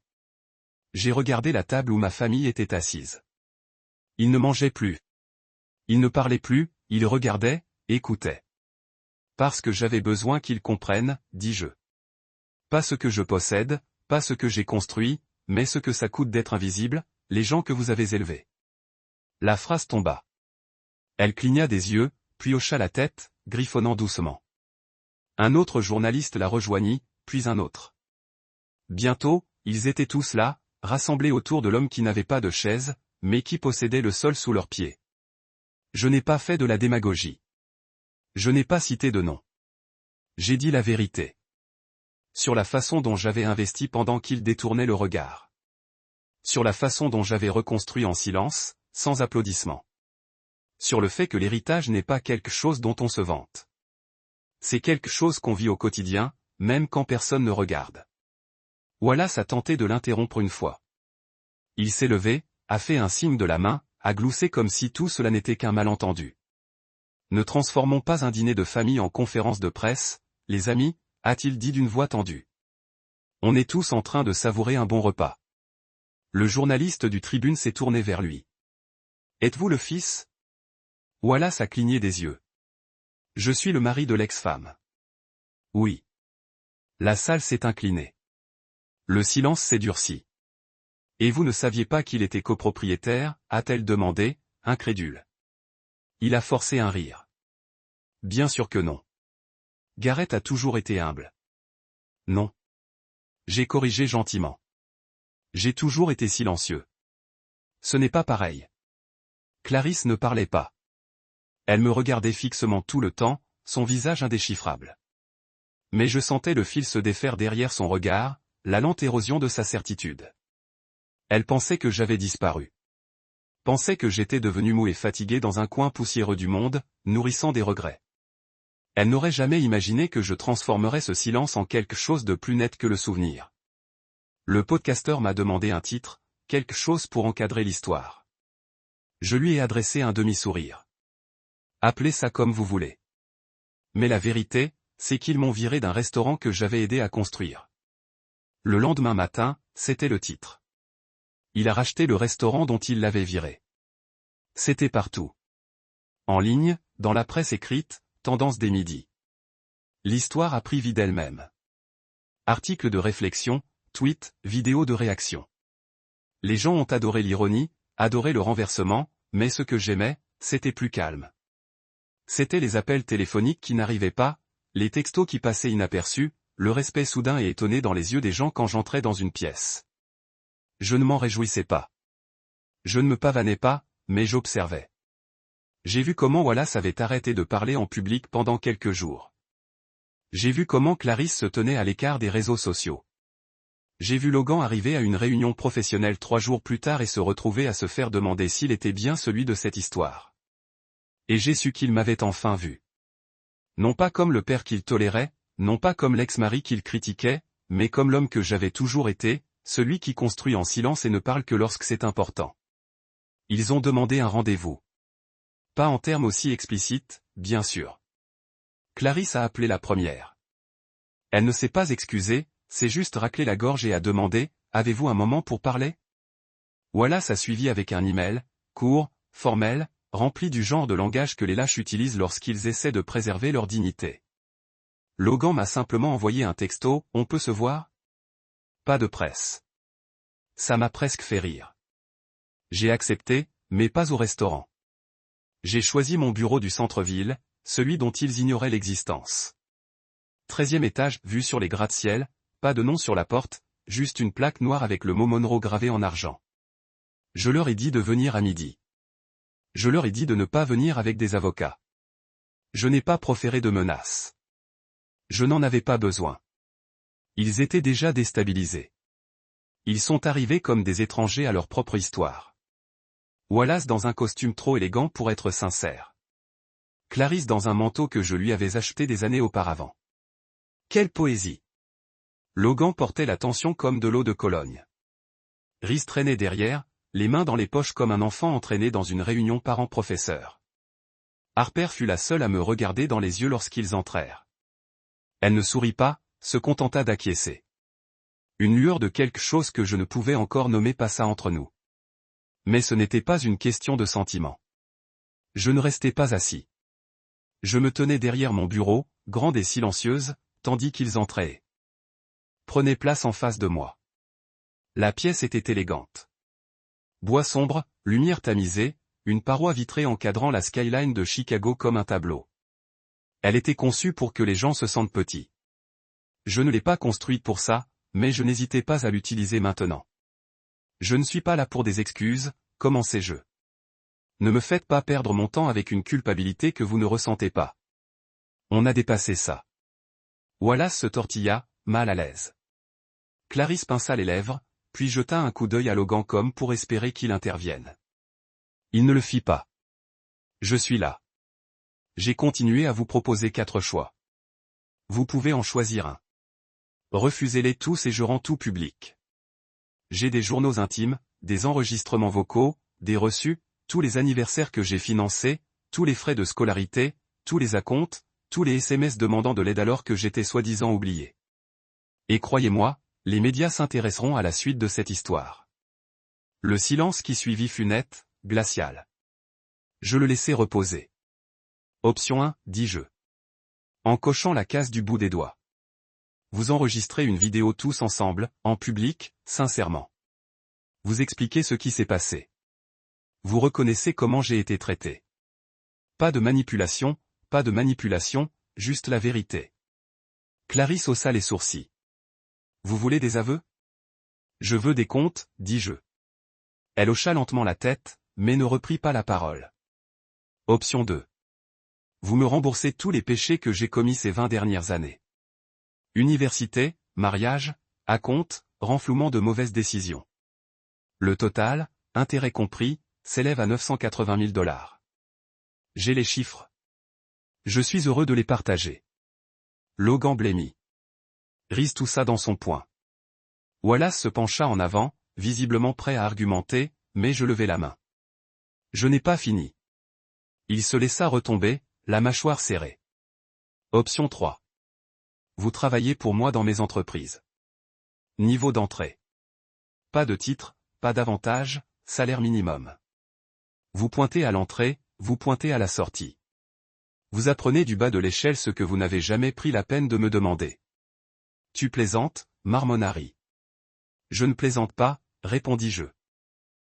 J'ai regardé la table où ma famille était assise. Ils ne mangeaient plus. Ils ne parlaient plus, ils regardaient, écoutaient. Parce que j'avais besoin qu'ils comprennent, dis-je. Pas ce que je possède, pas ce que j'ai construit, mais ce que ça coûte d'être invisible, les gens que vous avez élevés. La phrase tomba. Elle cligna des yeux, puis hocha la tête, griffonnant doucement. Un autre journaliste la rejoignit, puis un autre. Bientôt, ils étaient tous là, rassemblés autour de l'homme qui n'avait pas de chaise, mais qui possédait le sol sous leurs pieds. Je n'ai pas fait de la démagogie. Je n'ai pas cité de nom. J'ai dit la vérité. Sur la façon dont j'avais investi pendant qu'il détournait le regard. Sur la façon dont j'avais reconstruit en silence, sans applaudissements. Sur le fait que l'héritage n'est pas quelque chose dont on se vante. C'est quelque chose qu'on vit au quotidien, même quand personne ne regarde. Wallace a tenté de l'interrompre une fois. Il s'est levé, a fait un signe de la main, a gloussé comme si tout cela n'était qu'un malentendu. Ne transformons pas un dîner de famille en conférence de presse, les amis, a-t-il dit d'une voix tendue. On est tous en train de savourer un bon repas. Le journaliste du Tribune s'est tourné vers lui. Êtes-vous le fils? Wallace a cligné des yeux. Je suis le mari de l'ex-femme. Oui. La salle s'est inclinée. Le silence s'est durci. Et vous ne saviez pas qu'il était copropriétaire, a-t-elle demandé, incrédule. Il a forcé un rire. Bien sûr que non. Garrett a toujours été humble. Non. J'ai corrigé gentiment. J'ai toujours été silencieux. Ce n'est pas pareil. Clarisse ne parlait pas. Elle me regardait fixement tout le temps, son visage indéchiffrable. Mais je sentais le fil se défaire derrière son regard, la lente érosion de sa certitude. Elle pensait que j'avais disparu. Pensait que j'étais devenu mou et fatigué dans un coin poussiéreux du monde, nourrissant des regrets. Elle n'aurait jamais imaginé que je transformerais ce silence en quelque chose de plus net que le souvenir. Le podcasteur m'a demandé un titre, quelque chose pour encadrer l'histoire. Je lui ai adressé un demi-sourire. Appelez ça comme vous voulez. Mais la vérité, c'est qu'ils m'ont viré d'un restaurant que j'avais aidé à construire. Le lendemain matin, c'était le titre. Il a racheté le restaurant dont il l'avait viré. C'était partout. En ligne, dans la presse écrite, Tendance des midis. L'histoire a pris vie d'elle-même. Articles de réflexion, tweets, vidéos de réaction. Les gens ont adoré l'ironie, adoré le renversement, mais ce que j'aimais, c'était plus calme. C'étaient les appels téléphoniques qui n'arrivaient pas, les textos qui passaient inaperçus, le respect soudain et étonné dans les yeux des gens quand j'entrais dans une pièce. Je ne m'en réjouissais pas. Je ne me pavanais pas, mais j'observais. J'ai vu comment Wallace avait arrêté de parler en public pendant quelques jours. J'ai vu comment Clarisse se tenait à l'écart des réseaux sociaux. J'ai vu Logan arriver à une réunion professionnelle 3 jours plus tard et se retrouver à se faire demander s'il était bien celui de cette histoire. Et j'ai su qu'il m'avait enfin vu. Non pas comme le père qu'il tolérait, non pas comme l'ex-mari qu'il critiquait, mais comme l'homme que j'avais toujours été, celui qui construit en silence et ne parle que lorsque c'est important. Ils ont demandé un rendez-vous. Pas en termes aussi explicites, bien sûr. Clarisse a appelé la première. Elle ne s'est pas excusée, c'est juste raclé la gorge et a demandé « Avez-vous un moment pour parler ?» Wallace a suivi avec un email, court, formel, rempli du genre de langage que les lâches utilisent lorsqu'ils essaient de préserver leur dignité. Logan m'a simplement envoyé un texto « On peut se voir ?» Pas de presse. Ça m'a presque fait rire. J'ai accepté, mais pas au restaurant. J'ai choisi mon bureau du centre-ville, celui dont ils ignoraient l'existence. 13e étage, vue sur les gratte-ciel, pas de nom sur la porte, juste une plaque noire avec le mot Monroe gravé en argent. Je leur ai dit de venir à midi. Je leur ai dit de ne pas venir avec des avocats. Je n'ai pas proféré de menaces. Je n'en avais pas besoin. Ils étaient déjà déstabilisés. Ils sont arrivés comme des étrangers à leur propre histoire. Wallace dans un costume trop élégant pour être sincère. Clarisse dans un manteau que je lui avais acheté des années auparavant. Quelle poésie! Logan portait la tension comme de l'eau de Cologne. Rhys traînait derrière, les mains dans les poches comme un enfant entraîné dans une réunion parents-professeurs. Harper fut la seule à me regarder dans les yeux lorsqu'ils entrèrent. Elle ne sourit pas, se contenta d'acquiescer. Une lueur de quelque chose que je ne pouvais encore nommer passa entre nous. Mais ce n'était pas une question de sentiment. Je ne restais pas assis. Je me tenais derrière mon bureau, grande et silencieuse, tandis qu'ils entraient. Prenez place en face de moi. La pièce était élégante. Bois sombre, lumière tamisée, une paroi vitrée encadrant la skyline de Chicago comme un tableau. Elle était conçue pour que les gens se sentent petits. Je ne l'ai pas construite pour ça, mais je n'hésitais pas à l'utiliser maintenant. Je ne suis pas là pour des excuses, commençai-je. Ne me faites pas perdre mon temps avec une culpabilité que vous ne ressentez pas. On a dépassé ça. Wallace se tortilla, mal à l'aise. Clarisse pinça les lèvres, puis jeta un coup d'œil à Logan comme pour espérer qu'il intervienne. Il ne le fit pas. Je suis là. J'ai continué à vous proposer 4 choix. Vous pouvez en choisir un. Refusez-les tous et je rends tout public. J'ai des journaux intimes, des enregistrements vocaux, des reçus, tous les anniversaires que j'ai financés, tous les frais de scolarité, tous les acomptes, tous les SMS demandant de l'aide alors que j'étais soi-disant oublié. Et croyez-moi, les médias s'intéresseront à la suite de cette histoire. Le silence qui suivit fut net, glacial. Je le laissai reposer. Option 1, dis-je. En cochant la case du bout des doigts. Vous enregistrez une vidéo tous ensemble, en public, sincèrement. Vous expliquez ce qui s'est passé. Vous reconnaissez comment j'ai été traité. Pas de manipulation, juste la vérité. Clarisse haussa les sourcils. Vous voulez des aveux? Je veux des comptes, dis-je. Elle hocha lentement la tête, mais ne reprit pas la parole. Option 2. Vous me remboursez tous les péchés que j'ai commis ces 20 dernières années. Université, mariage, acompte, renflouement de mauvaises décisions. Le total, intérêts compris, s'élève à 980 000 $. J'ai les chiffres. Je suis heureux de les partager. Logan blêmit. Rhys toussa dans son poing. Wallace se pencha en avant, visiblement prêt à argumenter, mais je levai la main. Je n'ai pas fini. Il se laissa retomber, la mâchoire serrée. Option 3. Vous travaillez pour moi dans mes entreprises. Niveau d'entrée. Pas de titre, pas d'avantage, salaire minimum. Vous pointez à l'entrée, vous pointez à la sortie. Vous apprenez du bas de l'échelle ce que vous n'avez jamais pris la peine de me demander. Tu plaisantes, marmonna Harry. Je ne plaisante pas, répondis-je.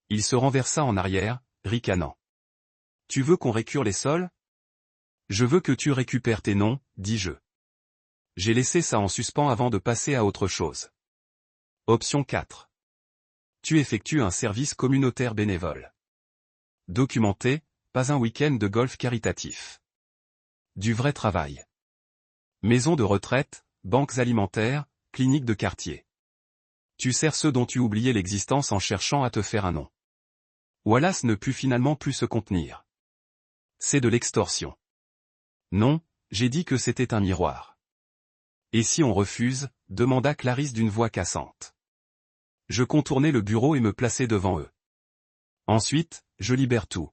Il se renversa en arrière, ricanant. Tu veux qu'on récure les sols? Je veux que tu récupères tes noms, dis-je. J'ai laissé ça en suspens avant de passer à autre chose. Option 4. Tu effectues un service communautaire bénévole. Documenté, pas un week-end de golf caritatif. Du vrai travail. Maison de retraite, banques alimentaires, cliniques de quartier. Tu sers ceux dont tu oubliais l'existence en cherchant à te faire un nom. Wallace ne put finalement plus se contenir. C'est de l'extorsion. Non, j'ai dit que c'était un miroir. Et si on refuse, demanda Clarisse d'une voix cassante. Je contournai le bureau et me plaçai devant eux. Ensuite, je libère tout.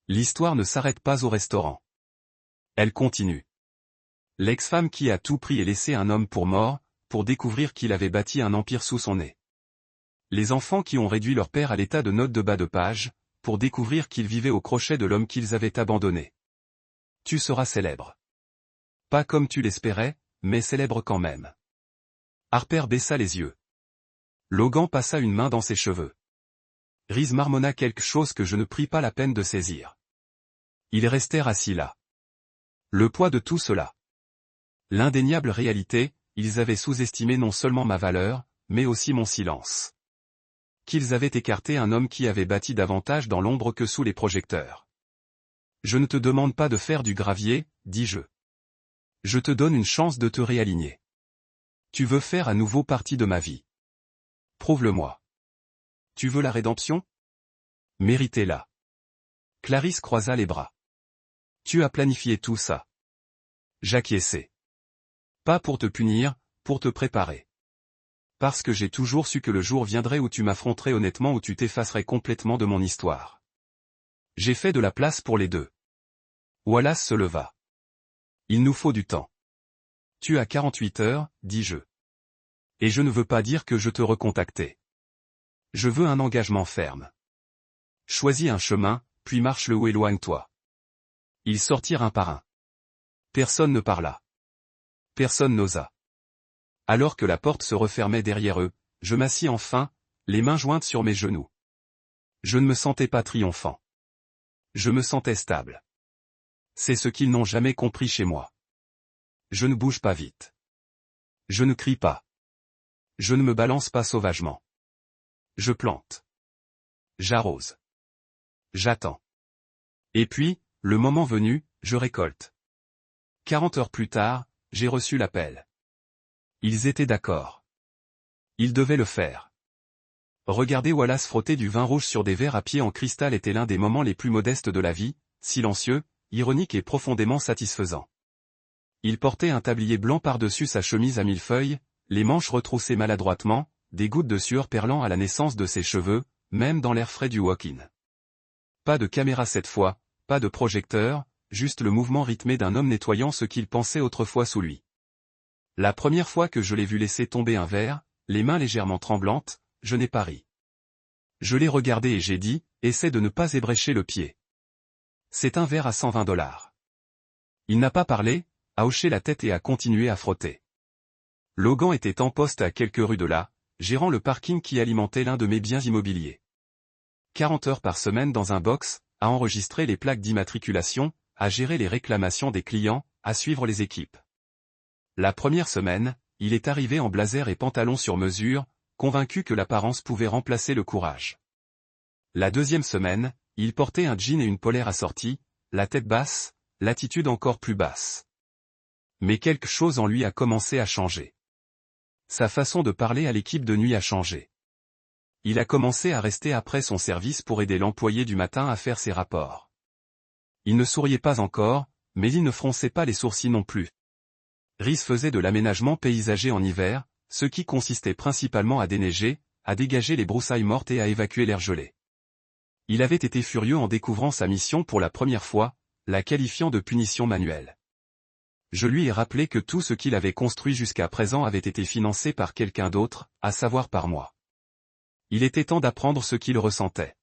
L'histoire ne s'arrête pas au restaurant. Elle continue. L'ex-femme qui a tout pris et laissé un homme pour mort, pour découvrir qu'il avait bâti un empire sous son nez. Les enfants qui ont réduit leur père à l'état de note de bas de page, pour découvrir qu'il vivait au crochet de l'homme qu'ils avaient abandonné. Tu seras célèbre. Pas comme tu l'espérais, mais célèbre quand même. Harper baissa les yeux. Logan passa une main dans ses cheveux. Reese marmonna quelque chose que je ne pris pas la peine de saisir. Ils restèrent assis là. Le poids de tout cela. L'indéniable réalité, ils avaient sous-estimé non seulement ma valeur, mais aussi mon silence. Qu'ils avaient écarté un homme qui avait bâti davantage dans l'ombre que sous les projecteurs. Je ne te demande pas de faire du gravier, dis-je. Je te donne une chance de te réaligner. Tu veux faire à nouveau partie de ma vie. Prouve-le-moi. Tu veux la rédemption? Méritez-la. Clarisse croisa les bras. Tu as planifié tout ça. J'acquiesçai. Pas pour te punir, pour te préparer. Parce que j'ai toujours su que le jour viendrait où tu m'affronterais honnêtement, où tu t'effacerais complètement de mon histoire. J'ai fait de la place pour les deux. Wallace se leva. Il nous faut du temps. Tu as 48 heures, dis-je. Et je ne veux pas dire que je te recontactais. Je veux un engagement ferme. Choisis un chemin, puis marche-le ou éloigne-toi. Ils sortirent un par un. Personne ne parla. Personne n'osa. Alors que la porte se refermait derrière eux, je m'assis enfin, les mains jointes sur mes genoux. Je ne me sentais pas triomphant. Je me sentais stable. C'est ce qu'ils n'ont jamais compris chez moi. Je ne bouge pas vite. Je ne crie pas. Je ne me balance pas sauvagement. Je plante. J'arrose. J'attends. Et puis, le moment venu, je récolte. 40 heures plus tard, j'ai reçu l'appel. Ils étaient d'accord. Ils devaient le faire. Regarder Wallace frotter du vin rouge sur des verres à pied en cristal était l'un des moments les plus modestes de la vie, silencieux, ironique et profondément satisfaisant. Il portait un tablier blanc par-dessus sa chemise à millefeuilles, les manches retroussées maladroitement, des gouttes de sueur perlant à la naissance de ses cheveux, même dans l'air frais du walk-in. Pas de caméra cette fois, pas de projecteur, juste le mouvement rythmé d'un homme nettoyant ce qu'il pensait autrefois sous lui. La première fois que je l'ai vu laisser tomber un verre, les mains légèrement tremblantes, je n'ai pas ri. Je l'ai regardé et j'ai dit, essaie de ne pas ébrécher le pied. C'est un verre à $120. Il n'a pas parlé, a hoché la tête et a continué à frotter. Logan était en poste à quelques rues de là, gérant le parking qui alimentait l'un de mes biens immobiliers. 40 heures par semaine dans un box, à enregistrer les plaques d'immatriculation, à gérer les réclamations des clients, à suivre les équipes. La première semaine, il est arrivé en blazer et pantalon sur mesure, convaincu que l'apparence pouvait remplacer le courage. La deuxième semaine, il portait un jean et une polaire assortie, la tête basse, l'attitude encore plus basse. Mais quelque chose en lui a commencé à changer. Sa façon de parler à l'équipe de nuit a changé. Il a commencé à rester après son service pour aider l'employé du matin à faire ses rapports. Il ne souriait pas encore, mais il ne fronçait pas les sourcils non plus. Reese faisait de l'aménagement paysager en hiver, ce qui consistait principalement à déneiger, à dégager les broussailles mortes et à évacuer l'air gelé. Il avait été furieux en découvrant sa mission pour la première fois, la qualifiant de punition manuelle. Je lui ai rappelé que tout ce qu'il avait construit jusqu'à présent avait été financé par quelqu'un d'autre, à savoir par moi. Il était temps d'apprendre ce qu'il ressentait.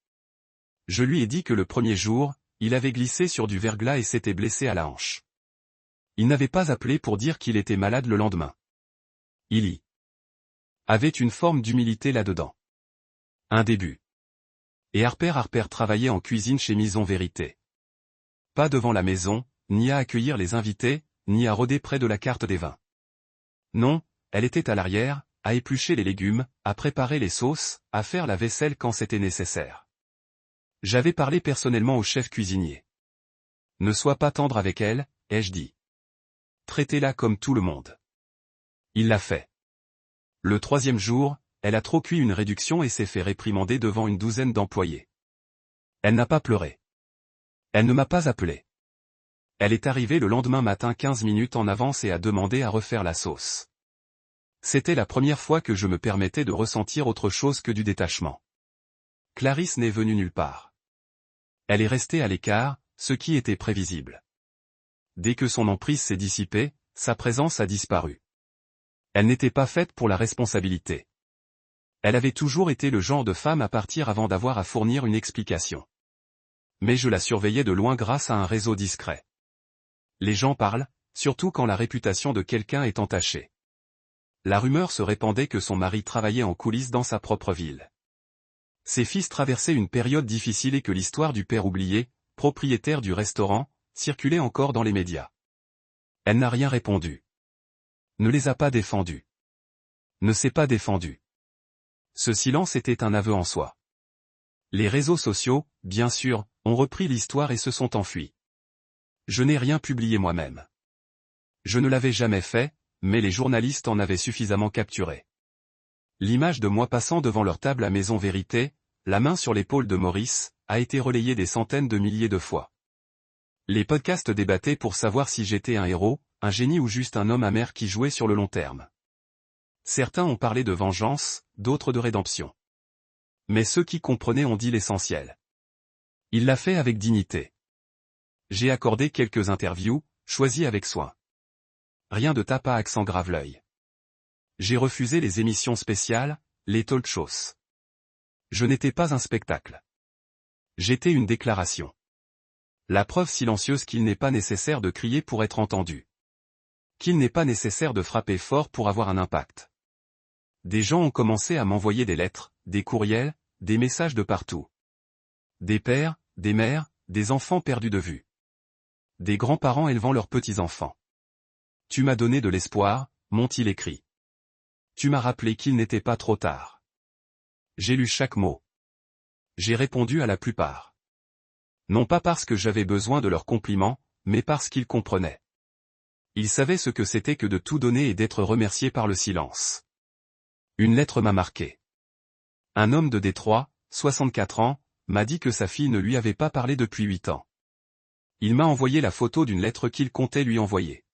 Je lui ai dit que le premier jour, il avait glissé sur du verglas et s'était blessé à la hanche. Il n'avait pas appelé pour dire qu'il était malade le lendemain. Il y avait une forme d'humilité là-dedans. Un début. Et Harper travaillait en cuisine chez Maison Vérité. Pas devant la maison, ni à accueillir les invités, ni à rôder près de la carte des vins. Non, elle était à l'arrière, à éplucher les légumes, à préparer les sauces, à faire la vaisselle quand c'était nécessaire. J'avais parlé personnellement au chef cuisinier. Ne sois pas tendre avec elle, ai-je dit. Traitez-la comme tout le monde. Il l'a fait. Le troisième jour, elle a trop cuit une réduction et s'est fait réprimander devant une douzaine d'employés. Elle n'a pas pleuré. Elle ne m'a pas appelé. Elle est arrivée le lendemain matin 15 minutes en avance et a demandé à refaire la sauce. C'était la première fois que je me permettais de ressentir autre chose que du détachement. Clarisse n'est venue nulle part. Elle est restée à l'écart, ce qui était prévisible. Dès que son emprise s'est dissipée, sa présence a disparu. Elle n'était pas faite pour la responsabilité. Elle avait toujours été le genre de femme à partir avant d'avoir à fournir une explication. Mais je la surveillais de loin grâce à un réseau discret. Les gens parlent, surtout quand la réputation de quelqu'un est entachée. La rumeur se répandait que son mari travaillait en coulisses dans sa propre ville. Ses fils traversaient une période difficile et que l'histoire du père oublié, propriétaire du restaurant, circulait encore dans les médias. Elle n'a rien répondu. Ne les a pas défendus. Ne s'est pas défendue. Ce silence était un aveu en soi. Les réseaux sociaux, bien sûr, ont repris l'histoire et se sont enfuis. Je n'ai rien publié moi-même. Je ne l'avais jamais fait, mais les journalistes en avaient suffisamment capturé. L'image de moi passant devant leur table à Maison Vérité, la main sur l'épaule de Maurice, a été relayée des centaines de milliers de fois. Les podcasts débattaient pour savoir si j'étais un héros, un génie ou juste un homme amer qui jouait sur le long terme. Certains ont parlé de vengeance, d'autres de rédemption. Mais ceux qui comprenaient ont dit l'essentiel. Il l'a fait avec dignité. J'ai accordé quelques interviews, choisies avec soin. Rien de tape à accent grave-l'œil. J'ai refusé les émissions spéciales, les talk shows. Je n'étais pas un spectacle. J'étais une déclaration. La preuve silencieuse qu'il n'est pas nécessaire de crier pour être entendu. Qu'il n'est pas nécessaire de frapper fort pour avoir un impact. Des gens ont commencé à m'envoyer des lettres, des courriels, des messages de partout. Des pères, des mères, des enfants perdus de vue. Des grands-parents élevant leurs petits-enfants. Tu m'as donné de l'espoir, m'ont-ils écrit. Tu m'as rappelé qu'il n'était pas trop tard. J'ai lu chaque mot. J'ai répondu à la plupart. Non pas parce que j'avais besoin de leurs compliments, mais parce qu'ils comprenaient. Ils savaient ce que c'était que de tout donner et d'être remercié par le silence. Une lettre m'a marqué. Un homme de Détroit, 64 ans, m'a dit que sa fille ne lui avait pas parlé depuis 8 ans. Il m'a envoyé la photo d'une lettre qu'il comptait lui envoyer.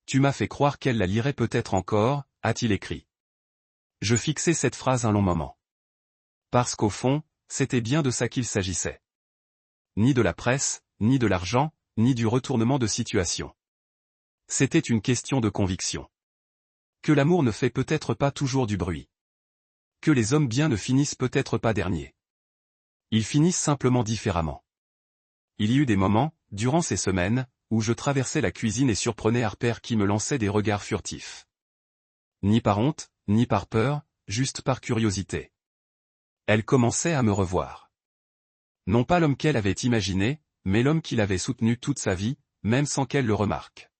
Tu m'as fait croire qu'elle la lirait peut-être encore, a-t-il écrit. Je fixai cette phrase un long moment. Parce qu'au fond, c'était bien de ça qu'il s'agissait. Ni de la presse, ni de l'argent, ni du retournement de situation. C'était une question de conviction. Que l'amour ne fait peut-être pas toujours du bruit. Que les hommes bien ne finissent peut-être pas derniers. Ils finissent simplement différemment. Il y eut des moments, durant ces semaines, où je traversais la cuisine et surprenais Harper qui me lançait des regards furtifs. Ni par honte, ni par peur, juste par curiosité. Elle commençait à me revoir. Non pas l'homme qu'elle avait imaginé, mais l'homme qui l'avait soutenu toute sa vie, même sans qu'elle le remarque.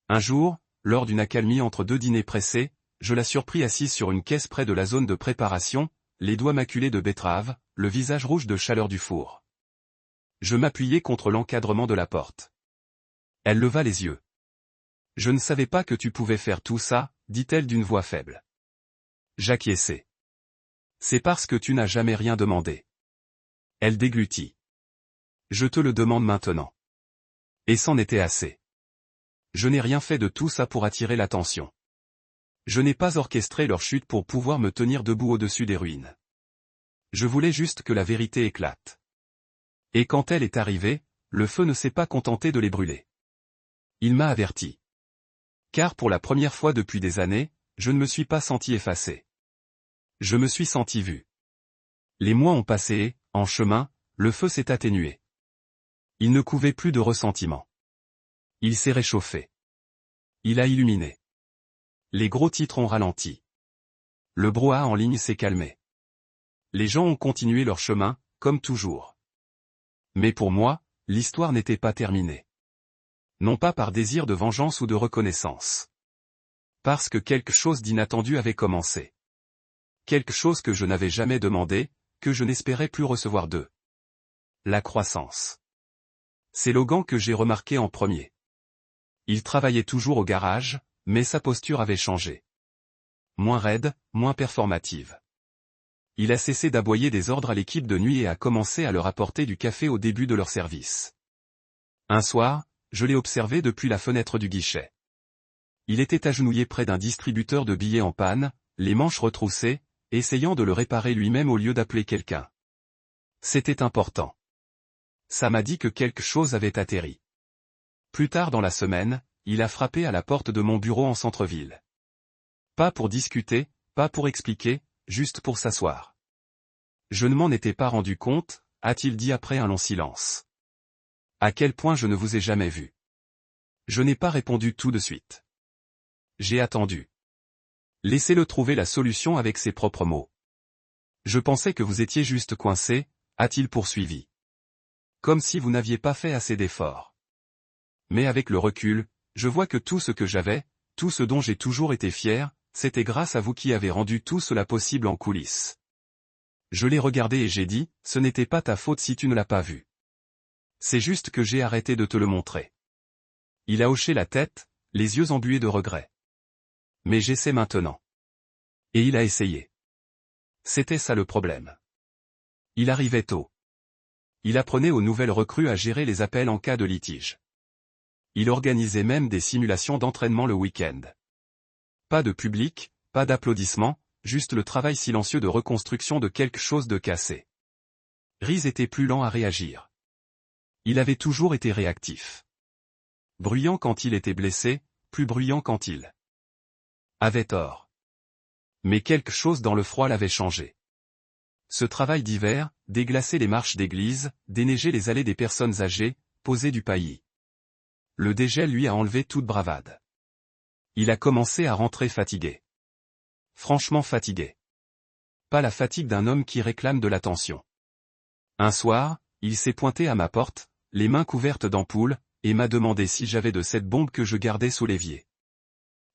Un jour, lors d'une accalmie entre deux dîners pressés, je la surpris assise sur une caisse près de la zone de préparation, les doigts maculés de betterave, le visage rouge de chaleur du four. Je m'appuyai contre l'encadrement de la porte. Elle leva les yeux. « Je ne savais pas que tu pouvais faire tout ça, dit-elle d'une voix faible. » J'acquiesçai. « C'est parce que tu n'as jamais rien demandé. » Elle déglutit. « Je te le demande maintenant. » Et c'en était assez. Je n'ai rien fait de tout ça pour attirer l'attention. Je n'ai pas orchestré leur chute pour pouvoir me tenir debout au-dessus des ruines. Je voulais juste que la vérité éclate. Et quand elle est arrivée, le feu ne s'est pas contenté de les brûler. Il m'a averti. Car pour la première fois depuis des années, je ne me suis pas senti effacé. Je me suis senti vu. Les mois ont passé et, en chemin, le feu s'est atténué. Il ne couvait plus de ressentiment. Il s'est réchauffé. Il a illuminé. Les gros titres ont ralenti. Le brouhaha en ligne s'est calmé. Les gens ont continué leur chemin, comme toujours. Mais pour moi, l'histoire n'était pas terminée. Non pas par désir de vengeance ou de reconnaissance. Parce que quelque chose d'inattendu avait commencé. Quelque chose que je n'avais jamais demandé, que je n'espérais plus recevoir d'eux. La croissance. C'est Logan que j'ai remarqué en premier. Il travaillait toujours au garage, mais sa posture avait changé. moins raide, moins performative. Il a cessé d'aboyer des ordres à l'équipe de nuit et a commencé à leur apporter du café au début de leur service. Un soir, je l'ai observé depuis la fenêtre du guichet. Il était agenouillé près d'un distributeur de billets en panne, les manches retroussées, essayant de le réparer lui-même au lieu d'appeler quelqu'un. C'était important. Ça m'a dit que quelque chose avait atterri. Plus tard dans la semaine, il a frappé à la porte de mon bureau en centre-ville. Pas pour discuter, pas pour expliquer, juste pour s'asseoir. Je ne m'en étais pas rendu compte, a-t-il dit après un long silence. À quel point je ne vous ai jamais vu. Je n'ai pas répondu tout de suite. J'ai attendu. Laissez-le trouver la solution avec ses propres mots. Je pensais que vous étiez juste coincé, a-t-il poursuivi. Comme si vous n'aviez pas fait assez d'efforts. Mais avec le recul, je vois que tout ce que j'avais, tout ce dont j'ai toujours été fier, c'était grâce à vous qui avez rendu tout cela possible en coulisses. Je l'ai regardé et j'ai dit, ce n'était pas ta faute si tu ne l'as pas vu. C'est juste que j'ai arrêté de te le montrer. Il a hoché la tête, les yeux embués de regret. Mais j'essaie maintenant. Et il a essayé. C'était ça le problème. Il arrivait tôt. Il apprenait aux nouvelles recrues à gérer les appels en cas de litige. Il organisait même des simulations d'entraînement le week-end. Pas de public, pas d'applaudissements, juste le travail silencieux de reconstruction de quelque chose de cassé. Reese était plus lent à réagir. Il avait toujours été réactif. Bruyant quand il était blessé, plus bruyant quand il avait tort. Mais quelque chose dans le froid l'avait changé. Ce travail d'hiver, déglacer les marches d'église, déneiger les allées des personnes âgées, poser du paillis. Le dégel lui a enlevé toute bravade. Il a commencé à rentrer fatigué. Franchement fatigué. Pas la fatigue d'un homme qui réclame de l'attention. Un soir, il s'est pointé à ma porte, les mains couvertes d'ampoules, et m'a demandé si j'avais de cette bombe que je gardais sous l'évier.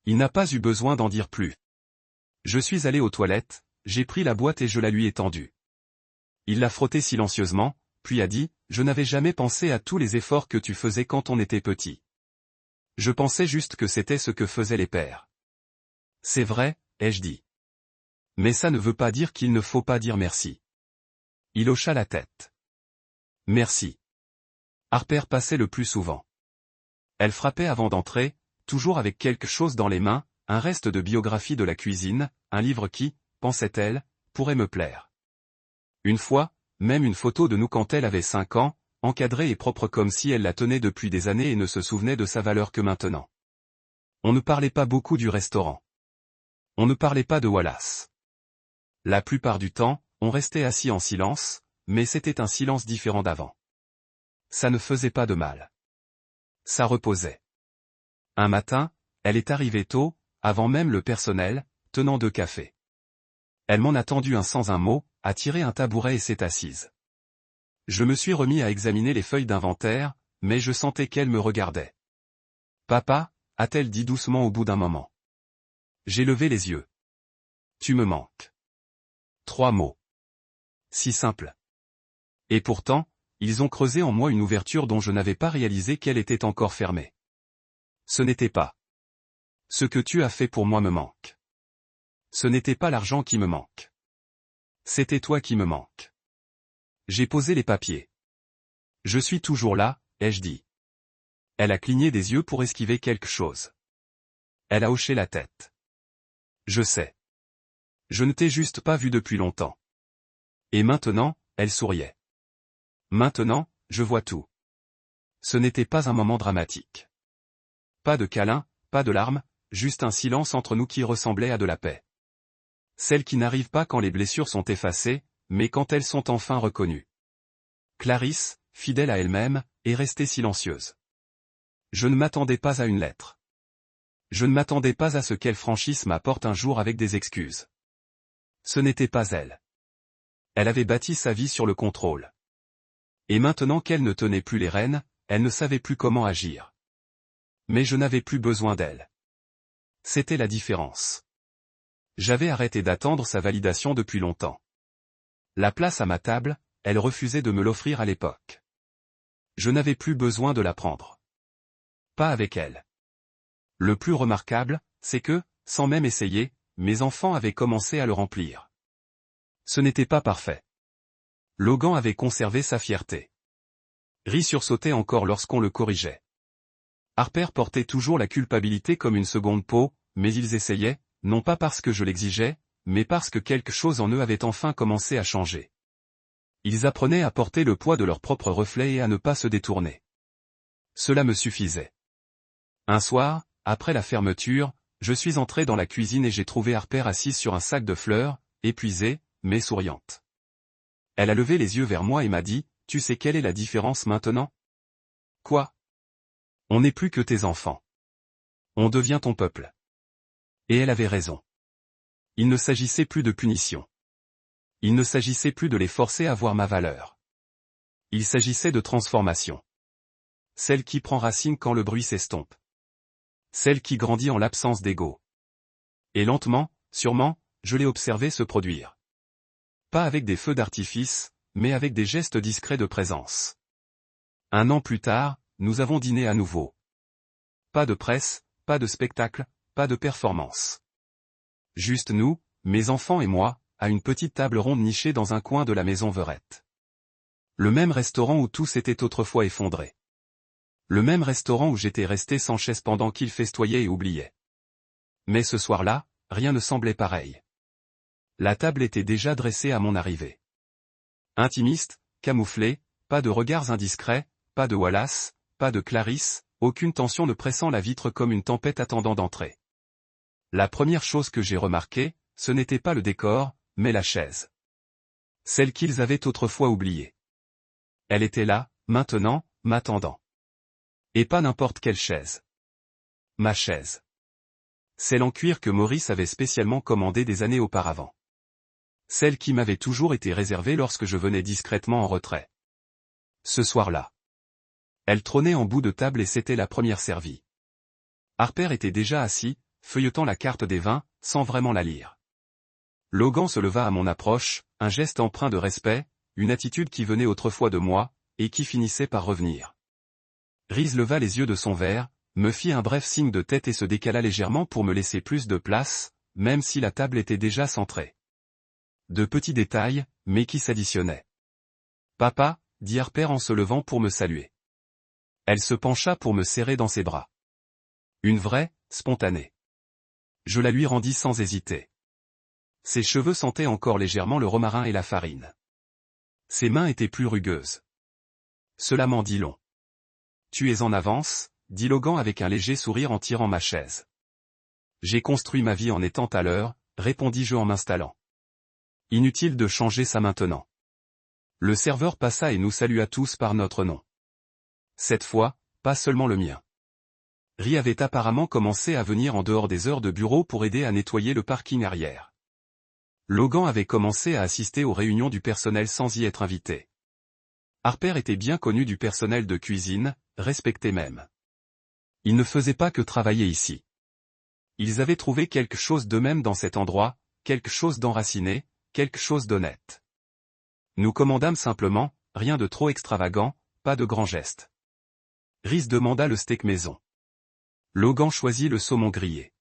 Il n'a pas eu besoin d'en dire plus. Je suis allé aux toilettes, j'ai pris la boîte et je la lui ai tendue. Il l'a frottée silencieusement, puis a dit, je n'avais jamais pensé à tous les efforts que tu faisais quand on était petit. Je pensais juste que c'était ce que faisaient les pères. C'est vrai, ai-je dit. Mais ça ne veut pas dire qu'il ne faut pas dire merci. Il hocha la tête. Merci. Harper passait le plus souvent. Elle frappait avant d'entrer, toujours avec quelque chose dans les mains, un reste de biographie de la cuisine, un livre qui, pensait-elle, pourrait me plaire. Une fois, même une photo de nous quand elle avait 5 ans, encadrée et propre comme si elle la tenait depuis des années et ne se souvenait de sa valeur que maintenant. On ne parlait pas beaucoup du restaurant. On ne parlait pas de Wallace. La plupart du temps, on restait assis en silence, mais c'était un silence différent d'avant. Ça ne faisait pas de mal. Ça reposait. Un matin, elle est arrivée tôt, avant même le personnel, tenant 2 cafés. Elle m'en a tendu un sans un mot, a tiré un tabouret et s'est assise. Je me suis remis à examiner les feuilles d'inventaire, mais je sentais qu'elle me regardait. Papa, a-t-elle dit doucement au bout d'un moment. J'ai levé les yeux. Tu me manques. 3 mots. Si simple. Et pourtant, ils ont creusé en moi une ouverture dont je n'avais pas réalisé qu'elle était encore fermée. Ce n'était pas. Ce que tu as fait pour moi me manque. Ce n'était pas l'argent qui me manque. C'était toi qui me manque. J'ai posé les papiers. Je suis toujours là, ai-je dit. Elle a cligné des yeux pour esquiver quelque chose. Elle a hoché la tête. Je sais. Je ne t'ai juste pas vu depuis longtemps. Et maintenant, elle souriait. Maintenant, je vois tout. Ce n'était pas un moment dramatique. Pas de câlin, pas de larmes, juste un silence entre nous qui ressemblait à de la paix. Celle qui n'arrive pas quand les blessures sont effacées, mais quand elles sont enfin reconnues. Clarisse, fidèle à elle-même, est restée silencieuse. Je ne m'attendais pas à une lettre. Je ne m'attendais pas à ce qu'elle franchisse ma porte un jour avec des excuses. Ce n'était pas elle. Elle avait bâti sa vie sur le contrôle. Et maintenant qu'elle ne tenait plus les rênes, elle ne savait plus comment agir. Mais je n'avais plus besoin d'elle. C'était la différence. J'avais arrêté d'attendre sa validation depuis longtemps. La place à ma table, elle refusait de me l'offrir à l'époque. Je n'avais plus besoin de la prendre. Pas avec elle. Le plus remarquable, c'est que, sans même essayer, mes enfants avaient commencé à le remplir. Ce n'était pas parfait. Logan avait conservé sa fierté. Ri sursautait encore lorsqu'on le corrigeait. Harper portait toujours la culpabilité comme une seconde peau, mais ils essayaient, non pas parce que je l'exigeais, mais parce que quelque chose en eux avait enfin commencé à changer. Ils apprenaient à porter le poids de leur propre reflet et à ne pas se détourner. Cela me suffisait. Un soir, après la fermeture, je suis entré dans la cuisine et j'ai trouvé Harper assise sur un sac de fleurs, épuisée, mais souriante. Elle a levé les yeux vers moi et m'a dit, « Tu sais quelle est la différence maintenant ? » « Quoi ? » « On n'est plus que tes enfants. On devient ton peuple. » Et elle avait raison. Il ne s'agissait plus de punition. Il ne s'agissait plus de les forcer à voir ma valeur. Il s'agissait de transformation. Celle qui prend racine quand le bruit s'estompe. Celle qui grandit en l'absence d'ego. Et lentement, sûrement, je l'ai observé se produire. Pas avec des feux d'artifice, mais avec des gestes discrets de présence. 1 an plus tard, nous avons dîné à nouveau. Pas de presse, pas de spectacle, pas de performance. Juste nous, mes enfants et moi, à une petite table ronde nichée dans un coin de la maison Verrette. Le même restaurant où tout s'était autrefois effondré. Le même restaurant où j'étais resté sans chaise pendant qu'il festoyait et oubliait. Mais ce soir-là, rien ne semblait pareil. La table était déjà dressée à mon arrivée. Intimiste, camouflé, pas de regards indiscrets, pas de Wallace, pas de Clarisse, aucune tension ne pressant la vitre comme une tempête attendant d'entrer. La première chose que j'ai remarquée, ce n'était pas le décor, mais la chaise. Celle qu'ils avaient autrefois oubliée. Elle était là, maintenant, m'attendant. Et pas n'importe quelle chaise. Ma chaise. Celle en cuir que Maurice avait spécialement commandée des années auparavant. Celle qui m'avait toujours été réservée lorsque je venais discrètement en retrait. Ce soir-là. Elle trônait en bout de table et c'était la première servie. Harper était déjà assis, feuilletant la carte des vins, sans vraiment la lire. Logan se leva à mon approche, un geste empreint de respect, une attitude qui venait autrefois de moi, et qui finissait par revenir. Reese leva les yeux de son verre, me fit un bref signe de tête et se décala légèrement pour me laisser plus de place, même si la table était déjà centrée. De petits détails, mais qui s'additionnaient. « Papa » dit Harper en se levant pour me saluer. Elle se pencha pour me serrer dans ses bras. Une vraie, spontanée. Je la lui rendis sans hésiter. Ses cheveux sentaient encore légèrement le romarin et la farine. Ses mains étaient plus rugueuses. Cela m'en dit long. Tu es en avance, dit Logan avec un léger sourire en tirant ma chaise. J'ai construit ma vie en étant à l'heure, répondis-je en m'installant. Inutile de changer ça maintenant. Le serveur passa et nous salua tous par notre nom. Cette fois, pas seulement le mien. Ri avait apparemment commencé à venir en dehors des heures de bureau pour aider à nettoyer le parking arrière. Logan avait commencé à assister aux réunions du personnel sans y être invité. Harper était bien connu du personnel de cuisine, respecté même. Ils ne faisaient pas que travailler ici. Ils avaient trouvé quelque chose d'eux-mêmes dans cet endroit, quelque chose d'enraciné, quelque chose d'honnête. Nous commandâmes simplement, rien de trop extravagant, pas de grands gestes. Reese demanda le steak maison. Logan choisit le saumon grillé.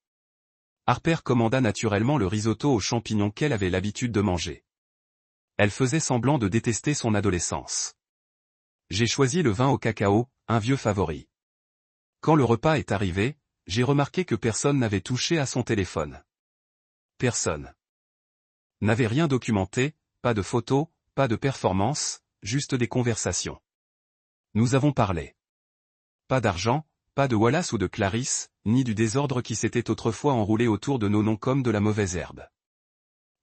Harper commanda naturellement le risotto aux champignons qu'elle avait l'habitude de manger. Elle faisait semblant de détester son adolescence. J'ai choisi le vin au cacao, un vieux favori. Quand le repas est arrivé, j'ai remarqué que personne n'avait touché à son téléphone. Personne n'avait rien documenté, pas de photos, pas de performances, juste des conversations. Nous avons parlé. Pas d'argent, pas de Wallace ou de Clarisse, ni du désordre qui s'était autrefois enroulé autour de nos noms comme de la mauvaise herbe.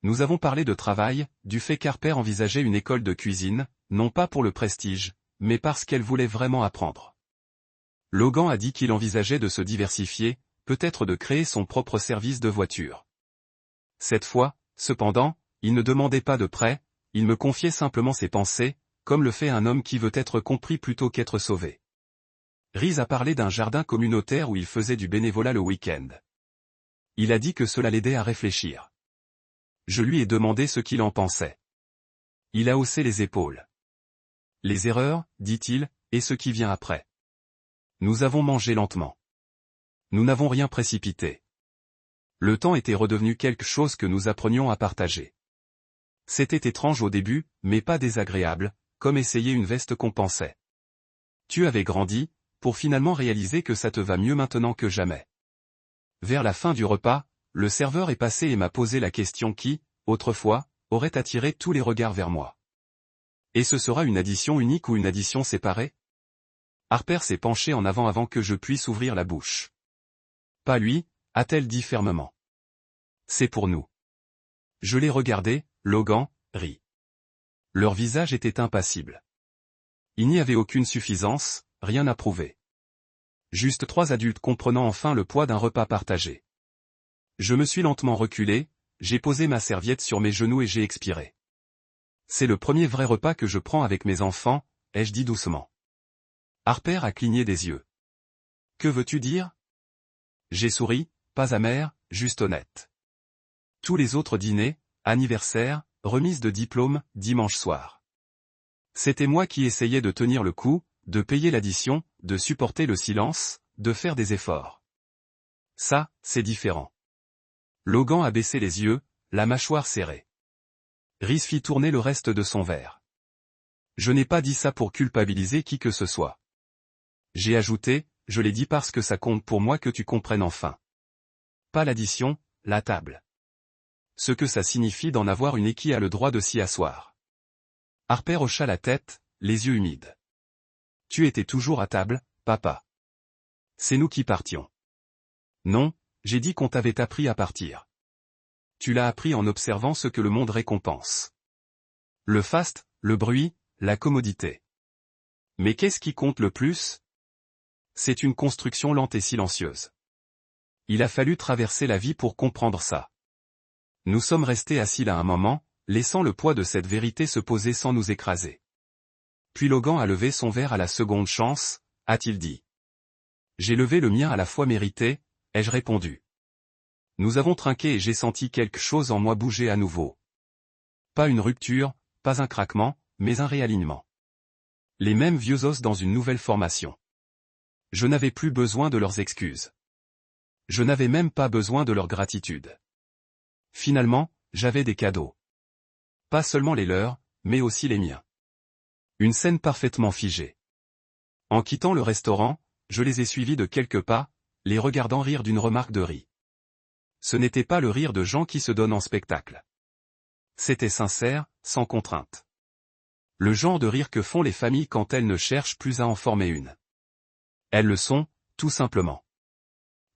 Nous avons parlé de travail, du fait qu'Harper envisageait une école de cuisine, non pas pour le prestige, mais parce qu'elle voulait vraiment apprendre. Logan a dit qu'il envisageait de se diversifier, peut-être de créer son propre service de voiture. Cette fois, cependant, il ne demandait pas de prêt, il me confiait simplement ses pensées, comme le fait un homme qui veut être compris plutôt qu'être sauvé. Reese a parlé d'un jardin communautaire où il faisait du bénévolat le week-end. Il a dit que cela l'aidait à réfléchir. Je lui ai demandé ce qu'il en pensait. Il a haussé les épaules. Les erreurs, dit-il, et ce qui vient après. Nous avons mangé lentement. Nous n'avons rien précipité. Le temps était redevenu quelque chose que nous apprenions à partager. C'était étrange au début, mais pas désagréable, comme essayer une veste qu'on pensait. Tu avais grandi, pour finalement réaliser que ça te va mieux maintenant que jamais. Vers la fin du repas, le serveur est passé et m'a posé la question qui, autrefois, aurait attiré tous les regards vers moi. Et ce sera une addition unique ou une addition séparée? Harper s'est penchée en avant que je puisse ouvrir la bouche. Pas lui, a-t-elle dit fermement. C'est pour nous. Je l'ai regardé, Logan, rit. Leur visage était impassible. Il n'y avait aucune suffisance, rien à prouver. Juste trois adultes comprenant enfin le poids d'un repas partagé. Je me suis lentement reculé, j'ai posé ma serviette sur mes genoux et j'ai expiré. C'est le premier vrai repas que je prends avec mes enfants, ai-je dit doucement. Harper a cligné des yeux. Que veux-tu dire? J'ai souri, pas amer, juste honnête. Tous les autres dîners, anniversaires, remises de diplômes, dimanche soir. C'était moi qui essayais de tenir le coup, de payer l'addition, de supporter le silence, de faire des efforts. Ça, c'est différent. Logan a baissé les yeux, la mâchoire serrée. Rhys fit tourner le reste de son verre. Je n'ai pas dit ça pour culpabiliser qui que ce soit. J'ai ajouté, je l'ai dit parce que ça compte pour moi que tu comprennes enfin. Pas l'addition, la table. Ce que ça signifie d'en avoir une et qui a le droit de s'y asseoir. Harper hocha la tête, les yeux humides. Tu étais toujours à table, papa. C'est nous qui partions. Non, j'ai dit qu'on t'avait appris à partir. Tu l'as appris en observant ce que le monde récompense. Le faste, le bruit, la commodité. Mais qu'est-ce qui compte le plus? C'est une construction lente et silencieuse. Il a fallu traverser la vie pour comprendre ça. Nous sommes restés assis là un moment, laissant le poids de cette vérité se poser sans nous écraser. Puis Logan a levé son verre à la seconde chance, a-t-il dit. J'ai levé le mien à la fois mérité, ai-je répondu. Nous avons trinqué et j'ai senti quelque chose en moi bouger à nouveau. Pas une rupture, pas un craquement, mais un réalignement. Les mêmes vieux os dans une nouvelle formation. Je n'avais plus besoin de leurs excuses. Je n'avais même pas besoin de leur gratitude. Finalement, j'avais des cadeaux. Pas seulement les leurs, mais aussi les miens. Une scène parfaitement figée. En quittant le restaurant, je les ai suivis de quelques pas, les regardant rire d'une remarque de Rhys. Ce n'était pas le rire de gens qui se donnent en spectacle. C'était sincère, sans contrainte. Le genre de rire que font les familles quand elles ne cherchent plus à en former une. Elles le sont, tout simplement.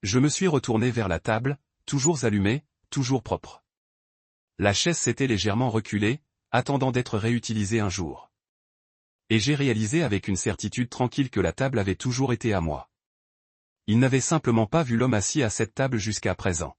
Je me suis retourné vers la table, toujours allumée, toujours propre. La chaise s'était légèrement reculée, attendant d'être réutilisée un jour. Et j'ai réalisé avec une certitude tranquille que la table avait toujours été à moi. Il n'avait simplement pas vu l'homme assis à cette table jusqu'à présent.